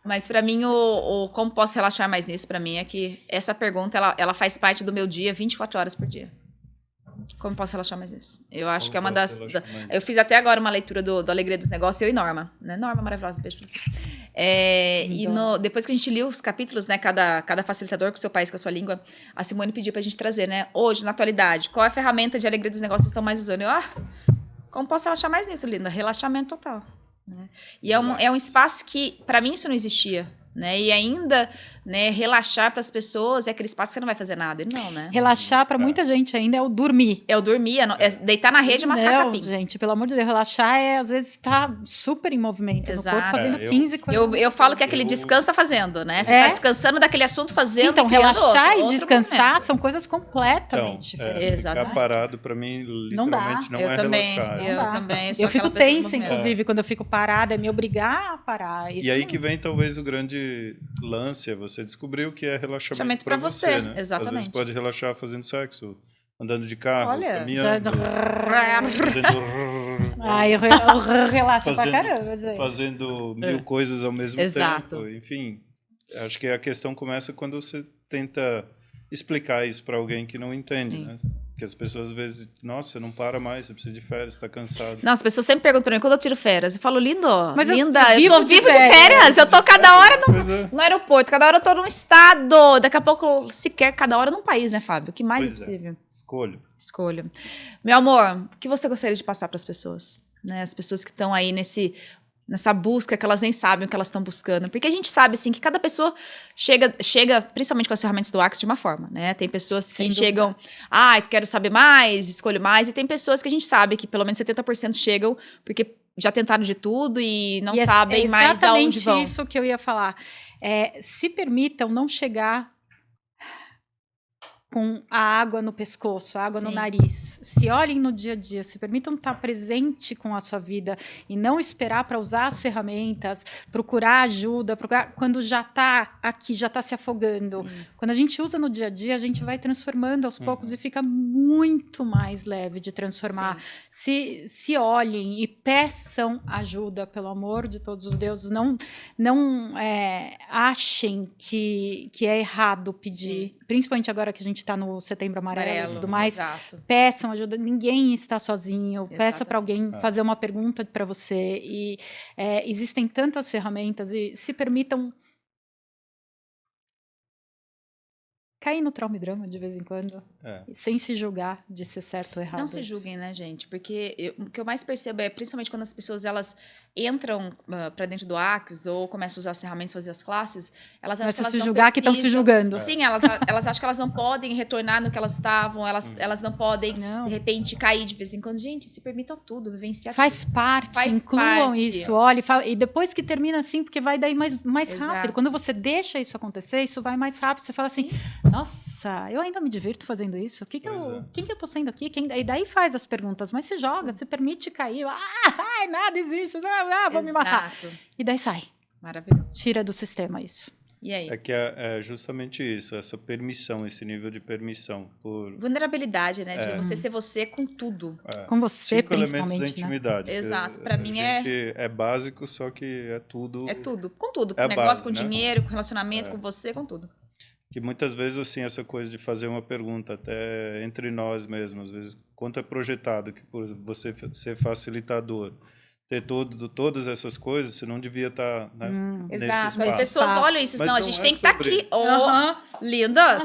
Mas pra mim, como posso relaxar mais nisso, pra mim, é que essa pergunta, ela faz parte do meu dia 24 horas por dia. Como posso relaxar mais nisso? Eu acho Como que é uma posso das... relaxar mais? Eu fiz até agora uma leitura do Alegria dos Negócios, eu e Norma. Né? Norma, maravilhosa, beijo pra você. E depois que a gente liu os capítulos, né, cada facilitador com o seu país, com a sua língua, a Simone pediu pra gente trazer, né? Hoje, na atualidade, qual é a ferramenta de Alegria dos Negócios que vocês estão mais usando? Como posso relaxar mais nisso, linda? Relaxamento total. Né? E é um espaço que, para mim, isso não existia. Né? E ainda, né, relaxar para as pessoas é aquele espaço que você não vai fazer nada. Não, né? Relaxar para muita gente ainda é o dormir. É o dormir, é deitar na rede e mascar Não, capim. gente, pelo amor de Deus, relaxar é às vezes estar super em movimento no corpo, fazendo 15 coisas. Eu falo que é aquele descansa fazendo, né? Você tá descansando daquele assunto fazendo. Então, e criando relaxar outro e descansar movimento. são coisas completamente diferentes. Ficar parado, para mim, literalmente não eu é também, relaxar. Eu também sou eu fico aquela pessoa do tensa, movimento. inclusive, quando eu fico parada, é me obrigar a parar. Isso E aí não- que vem talvez o grande lance, é você descobrir o que é relaxamento Relaxamento para pra você, né? exatamente. Às vezes pode relaxar fazendo sexo, andando de carro, Olha, caminhando, fazendo... Ai, eu relaxo pra caramba. Gente. Fazendo mil coisas ao mesmo Exato. tempo. Enfim, acho que a questão começa quando você tenta explicar isso para alguém que não entende, Sim. né? Porque as pessoas às vezes, nossa, não para mais, você precisa de férias, está cansado. Não, as pessoas sempre perguntam pra mim quando eu tiro férias. Eu falo, lindo, Mas eu linda, vivo eu tô de vivo de férias. férias. Eu tô cada hora Pois é. no aeroporto, cada hora eu tô num estado. Daqui a pouco, sequer cada hora num país, né, Fábio? O que mais Pois é possível? Escolho. Escolha. Meu amor, o que você gostaria de passar para as pessoas? Né? As pessoas que estão aí nessa busca, que elas nem sabem o que elas estão buscando. Porque a gente sabe, assim, que cada pessoa chega principalmente com as ferramentas do Axis, de uma forma, né? Tem pessoas que Sem dúvida. chegam, quero saber mais, escolho mais. E tem pessoas que a gente sabe que pelo menos 70% chegam porque já tentaram de tudo e não E sabem mais aonde vão. exatamente isso que eu ia falar. Se permitam não chegar com a água no pescoço, a água no Sim. nariz. Se olhem no dia a dia, se permitam estar presente com a sua vida e não esperar para usar as ferramentas, procurar ajuda, quando já está aqui, já está se afogando. Sim. Quando a gente usa no dia a dia, a gente vai transformando aos poucos e fica muito mais leve de transformar. Se olhem e peçam ajuda, pelo amor de todos os deuses. Não achem que é errado pedir. Principalmente agora que a gente está no Setembro Amarelo e tudo mais. Exato. Peçam ajuda. Ninguém está sozinho. Peça para alguém Exatamente. fazer uma pergunta para você. E existem tantas ferramentas e se permitam cair no trauma e drama de vez em quando, sem se julgar de ser certo ou errado. Não se julguem, né, gente? Porque o que eu mais percebo é, principalmente quando as pessoas elas entram para dentro do Axis ou começam a usar as ferramentas, fazer as classes, elas acham que Começa a elas se não julgar que estão se precisam. julgando. Sim, elas acham que elas não podem retornar no que elas estavam, elas não podem, Não. de repente, cair de vez em quando. Gente, se permitam tudo, vivenciar Faz parte, Faz incluam parte. isso, olhe, e depois que termina assim, porque vai daí mais Exato. rápido. Quando você deixa isso acontecer, isso vai mais rápido. Você fala assim, nossa, eu ainda me divirto fazendo isso. Quem que eu tô sendo aqui? E daí faz as perguntas, mas se joga, se permite cair. Nada existe, vou me matar. Exato. E daí sai. Maravilhoso. Tira do sistema isso. E aí? É que é justamente isso, essa permissão, esse nível de permissão. Por Vulnerabilidade, né? De você ser você com tudo. Com você, 5 elementos da principalmente, né? intimidade. Exato, que pra mim a gente é básico, só que é tudo. É tudo. Com tudo. É Com a negócio, base, com né? dinheiro, com relacionamento, com você, com tudo. Que muitas vezes, assim, essa coisa de fazer uma pergunta, até entre nós mesmos, às vezes, quanto é projetado que por você ser facilitador, ter todas essas coisas, você não devia estar nesse Exato. espaço. As pessoas olham isso, Mas não, a não gente é tem que estar sobre- aqui. Oh, lindas!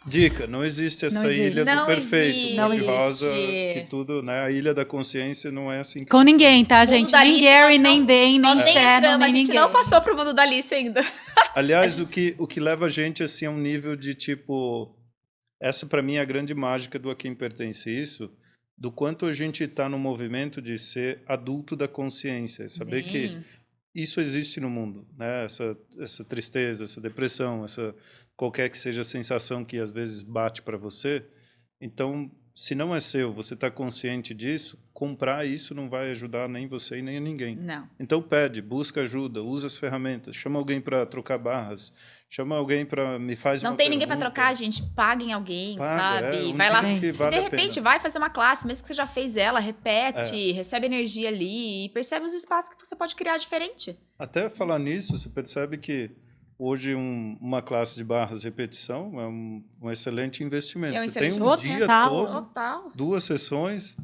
Dica, não existe essa Não existe. ilha do Não perfeito, existe. Não cor-de-rosa, existe. que tudo, né? A ilha da consciência não é assim. Com ninguém, tá, Mundo gente? da Nem Alice, Gary, nós nem não- Dan, nem Nós nem Shannon, entramos, nem a gente ninguém. não passou pro mundo da Alice ainda. Aliás, o que leva a gente assim a um nível de tipo, essa para mim é a grande mágica do A Quem Pertence Isso, do quanto a gente está no movimento de ser adulto da consciência, saber que Sim. isso existe no mundo, né? Essa tristeza, essa depressão, essa qualquer que seja a sensação que às vezes bate para você. Então, se não é seu, você está consciente disso, comprar isso não vai ajudar nem você e nem a ninguém. Não. Então pede, busca ajuda, usa as ferramentas, chama alguém para trocar barras, chama alguém para me faz Não uma tem ninguém pra pergunta. trocar, gente. Paguem alguém, Paga, sabe? um Vai lá. dia que E vale de a pena. repente, vai fazer uma classe, mesmo que você já fez ela, repete, recebe energia ali e percebe os espaços que você pode criar diferente. Até falar nisso, você percebe que hoje uma classe de barras repetição é um excelente investimento. É um Você excelente tem um investimento. dia Total. todo, Total. 2 sessões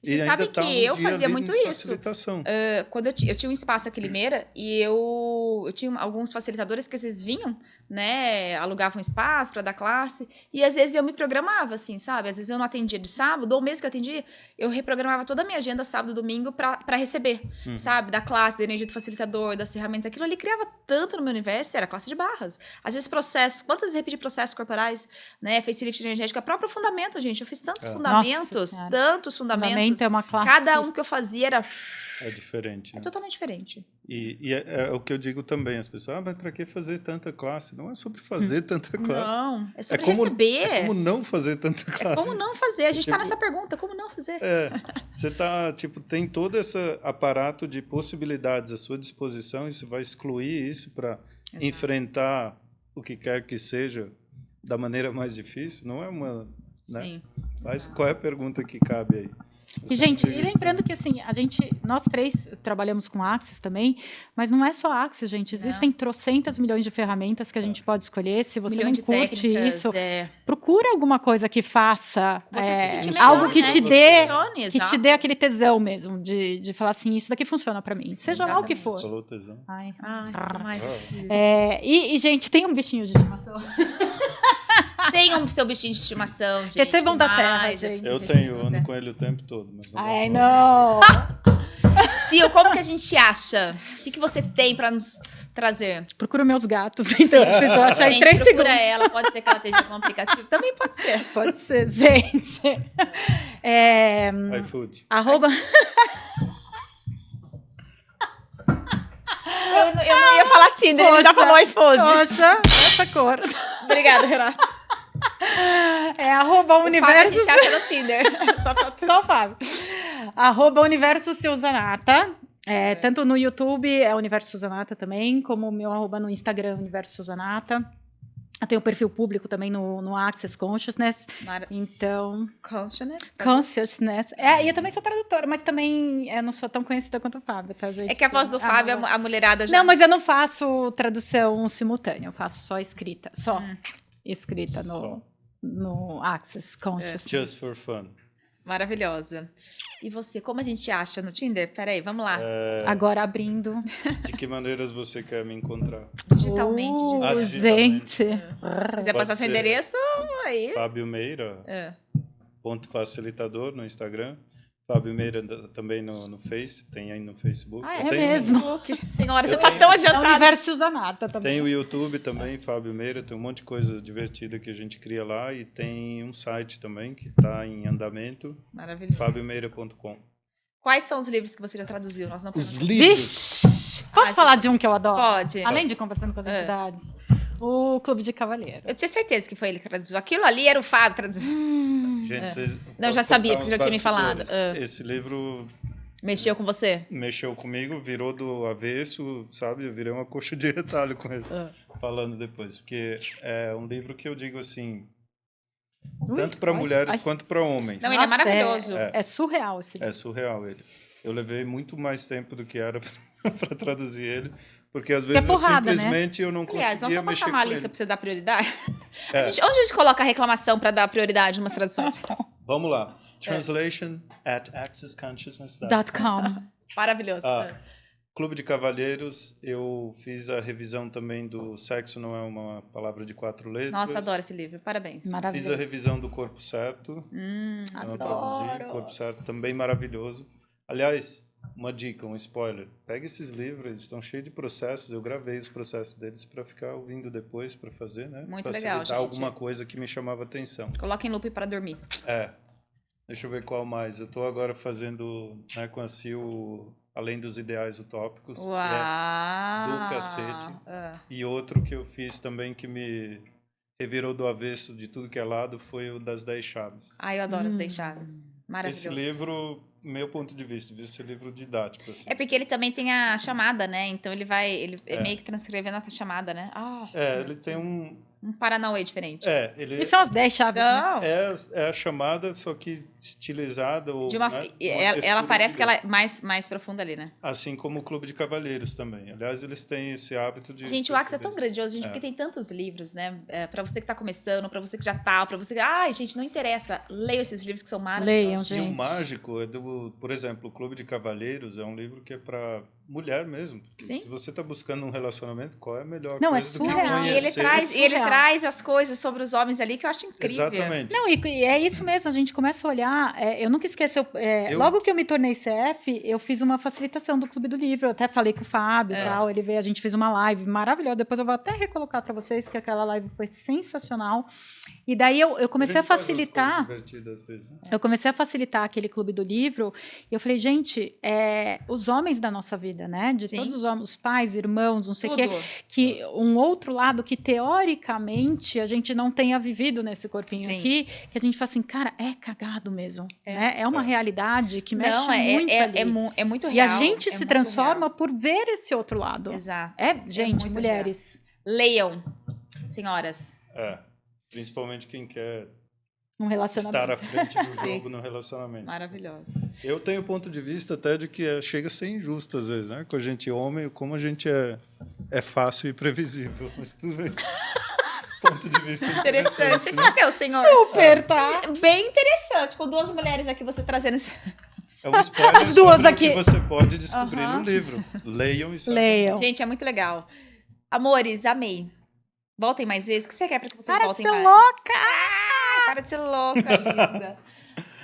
Você e ainda sabe tá que um eu dia fazia ali muito de isso. facilitação. Quando eu tinha um espaço aqui em Limeira e eu tinha alguns facilitadores que às vezes vinham né, alugava um espaço para dar classe, e às vezes eu me programava, assim, sabe? Às vezes eu não atendia de sábado, ou mesmo que eu atendia, eu reprogramava toda a minha agenda sábado e domingo para receber, sabe? Da classe, da energia do facilitador, das ferramentas. Aquilo ali criava tanto no meu universo, era classe de barras. Às vezes processos, quantas vezes repeti processos corporais, né? Facelift energético, a própria fundamento, gente. Eu fiz tantos fundamentos, tantos fundamentos. Fundamento é uma classe. Cada um que eu fazia era... É diferente. É totalmente diferente. E é o que eu digo também, as pessoas, mas para que fazer tanta classe? Não é sobre fazer tanta classe. Não, é sobre receber. É como não fazer tanta classe. É como não fazer. A gente tá nessa pergunta, como não fazer? Você tá, tem todo esse aparato de possibilidades à sua disposição e você vai excluir isso para enfrentar o que quer que seja da maneira mais difícil? Não é uma... Né? Sim. Mas qual é a pergunta que cabe aí? E, gente, e lembrando que assim, nós três trabalhamos com Axis também, mas não é só Axis, gente. Existem trocentas milhões de ferramentas que a gente pode escolher. Se você não curte isso, procura alguma coisa que faça algo que te dê aquele tesão mesmo, de falar assim, isso daqui funciona pra mim. Seja lá o que for. Falou tesão. Ai, mais e, gente, tem um bichinho de estimação. Tem um seu bichinho de estimação, gente. Recebam da terra, gente. Eu ando com ele o tempo todo. Mas ai, não. Sil, como que a gente acha? O que você tem pra nos trazer? Procura meus gatos, então vocês vão achar em 3 segundos. Procura ela, pode ser que ela esteja com um aplicativo. Também pode ser. Pode ser, gente. iFood. Arroba... Eu não ia falar Tinder, ele já falou iFood. Poxa, essa cor. Obrigada, Renata. Arroba universo... A gente acha no Tinder. Só o Fábio. Arroba universo Suzanata. Tanto no YouTube é Universo Suzanata também, como o meu arroba no Instagram, Universo Suzanata. Eu tenho um perfil público também no Access Consciousness. Então... Consciousness. E eu também sou tradutora, mas também eu não sou tão conhecida quanto o Fábio, tá, gente? É que a voz do Fábio, a mulherada já... Não, mas eu não faço tradução simultânea, eu faço só escrita. Escrita no Access Consciousness. Just for fun. Maravilhosa. E você, como a gente acha no Tinder? Peraí, vamos lá. Agora abrindo. De que maneiras você quer me encontrar? Digitalmente. Gente. Se quiser passar seu endereço, aí... Fábio Meira, ponto facilitador no Instagram. Fábio Meira também no Face, tem aí no Facebook. É mesmo? Senhora, você tá tão adiantada. Universo Suzanata também. Tem o YouTube também, Fábio Meira, tem um monte de coisa divertida que a gente cria lá e tem um site também que está em andamento. Maravilhoso. fabiomeira.com. Quais são os livros que você já traduziu? Nós não os livros? Vixe! Posso falar de um que eu adoro? Pode. Além de Conversando com as Entidades. O Clube de Cavalheiro. Eu tinha certeza que foi ele que traduziu. Aquilo ali era o Fábio traduzindo. Gente, vocês... Não, eu já sabia que você já tinha me falado. Esse livro... Mexeu com você? Mexeu comigo, virou do avesso, sabe? Eu virei uma coxa de retalho com ele, falando depois. Porque é um livro que eu digo assim, tanto para mulheres quanto para homens. Não, ele é maravilhoso. É surreal esse livro. É surreal ele. Eu levei muito mais tempo do que era para traduzir ele, porque às vezes simplesmente eu não conseguia mexer com ele. Aliás, não só passar uma lista para você dar prioridade. Onde a gente coloca a reclamação para dar prioridade em umas traduções? Vamos lá. Translation at accessconsciousness.com. Maravilhoso. Clube de Cavalheiros, eu fiz a revisão também do Sexo Não É Uma Palavra de 4 Letras. Nossa, adoro esse livro. Parabéns. Maravilhoso. Fiz a revisão do Corpo Certo. Adoro. Corpo Certo, também maravilhoso. Aliás, uma dica, um spoiler. Pega esses livros, eles estão cheios de processos. Eu gravei os processos deles para ficar ouvindo depois, para fazer, né? Muito pra legal, gente. Alguma coisa que me chamava atenção. Coloca em loop para dormir. Deixa eu ver qual mais. Eu estou agora fazendo, né, com a Sil, Além dos Ideais Utópicos, Uau. que é do cacete. E outro que eu fiz também que me revirou do avesso de tudo que é lado foi o das 10 Chaves. Eu adoro as 10 Chaves. Maravilhoso. Esse livro, meu ponto de vista, esse livro didático. Assim. É porque ele também tem a chamada, né? Então ele meio que transcrevendo a chamada, né? Ele tem um Paranauê diferente. E são as 10 chaves, né? É a chamada, só que estilizada. Ou, ela parece que ela é mais profunda ali, né? Assim como o Clube de Cavalheiros também. Aliás, eles têm esse hábito de... Gente, o Axis é tão grandioso, gente, porque tem tantos livros, né? Pra você que tá começando, pra você que já tá, pra você que... gente, não interessa. Leiam esses livros que são maravilhosos. Leiam, gente. E o mágico é por exemplo, o Clube de Cavalheiros é um livro que é para mulher mesmo. Porque Sim. se você tá buscando um relacionamento, qual é a melhor Não, é coisa do que surreal. E ele conhecer? traz, e ele traz as coisas sobre os homens ali que eu acho incrível. Exatamente. Não, e é isso mesmo, a gente começa a olhar. Eu nunca esqueço, Eu- logo que eu me tornei CF, eu fiz uma facilitação do Clube do Livro. Eu até falei com o Fábio e tal. Ele veio, a gente fez uma live maravilhosa. Depois eu vou até recolocar para vocês, que aquela live foi sensacional. E daí eu comecei a gente faz umas facilitar. coisas divertidas às vezes, né? Eu comecei a facilitar aquele Clube do Livro e eu falei, gente, os homens da nossa vida, né? De Sim. todos os homens, os pais, irmãos, não sei o quê, Tudo. que um outro lado que teoricamente a gente não tenha vivido nesse corpinho Sim. aqui, que a gente fala assim, cara, é cagado mesmo, né? É uma É. realidade que mexe Não, muito ali. é muito E real. a gente é se muito transforma real. por ver esse outro lado. Exato. Gente, muito mulheres. Leiam, senhoras. Principalmente quem quer Um relacionamento. estar à frente do Sim. jogo no relacionamento. Maravilhosa. Eu tenho ponto de vista até de que chega a ser injusto às vezes, né? Com a gente homem, como a gente é fácil e previsível. Mas tudo bem. Ponto de vista Interessante. Esse né? é seu, senhor. Super, tá? Bem interessante. Com duas mulheres aqui, você trazendo esse... É um spoiler As duas sobre aqui. o que você pode descobrir Aham. no livro. Leiam e saibam. Leiam. Gente, é muito legal. Amores, amei. Voltem mais vezes. O que você quer para que vocês Para de voltem ser mais? louca! Para de ser louca, linda.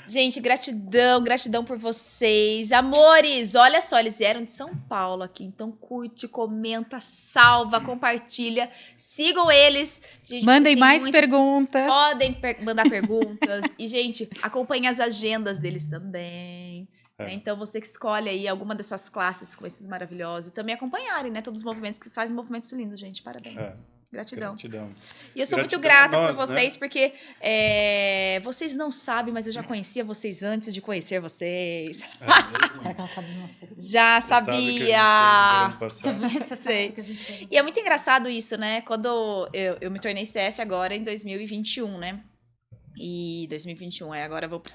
Gente, gratidão, gratidão por vocês. Amores, olha só, eles vieram de São Paulo aqui. Então curte, comenta, salva, compartilha. Sigam eles. Gente, Mandem tem mais muito- perguntas. Podem mandar perguntas. E, gente, acompanhe as agendas deles também. É. Então, você que escolhe aí alguma dessas classes com esses maravilhosos. E também acompanharem, né? Todos os movimentos que vocês fazem, movimentos lindos, gente. Parabéns. Gratidão. Gratidão. E eu sou muito Gratidão a grata nós, por vocês, porque vocês não sabem, mas eu já conhecia vocês antes de conhecer vocês. É mesmo? Será que ela sabe do nosso segredo? Já Você sabe que a gente fez no sabia! ano passado. Sei. E é muito engraçado isso, né? Quando eu me tornei CF agora em 2021, né? E 2021, agora eu vou pro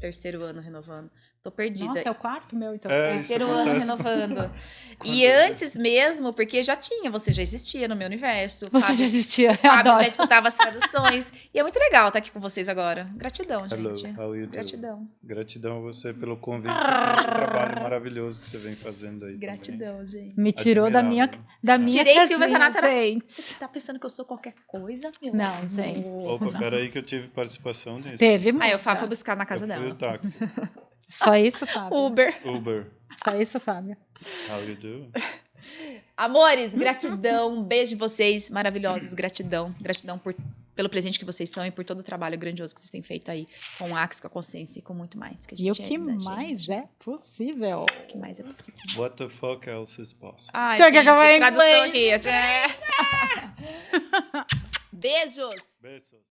terceiro ano renovando. Tô perdida. Nossa, é o quarto meu, então. É, isso Terceiro ano acontece. renovando. Quando E antes mesmo, porque você já existia no meu universo. Você Fábio- já existia, eu Fábio adoro. já escutava as traduções. E é muito legal estar aqui com vocês agora. Gratidão, Hello, gente. how you doing? Gratidão. Gratidão a você pelo convite e pelo trabalho maravilhoso que você vem fazendo aí. Gratidão, gente. Me tirou da minha Tirei Tirei Silvia casinha, Zanata. gente. Você tá pensando que eu sou qualquer coisa, meu? Não, gente. amor? Opa, peraí que eu tive participação nisso. Teve Aí muita. o Fábio foi buscar na casa Eu fui dela. o táxi. Só isso, Fábio. Uber. Uber, Só isso, Fábio. how you doing? Amores, gratidão. Um beijo em vocês, maravilhosos. Gratidão. Gratidão pelo presente que vocês são e por todo o trabalho grandioso que vocês têm feito aí com o Axe, com a consciência e com muito mais. Que a gente E o que é da mais gente. é possível? O que mais é possível. What the fuck else is possible? Ai, Deixa eu acabar em tradução inglês. aqui. Beijos. Beijos.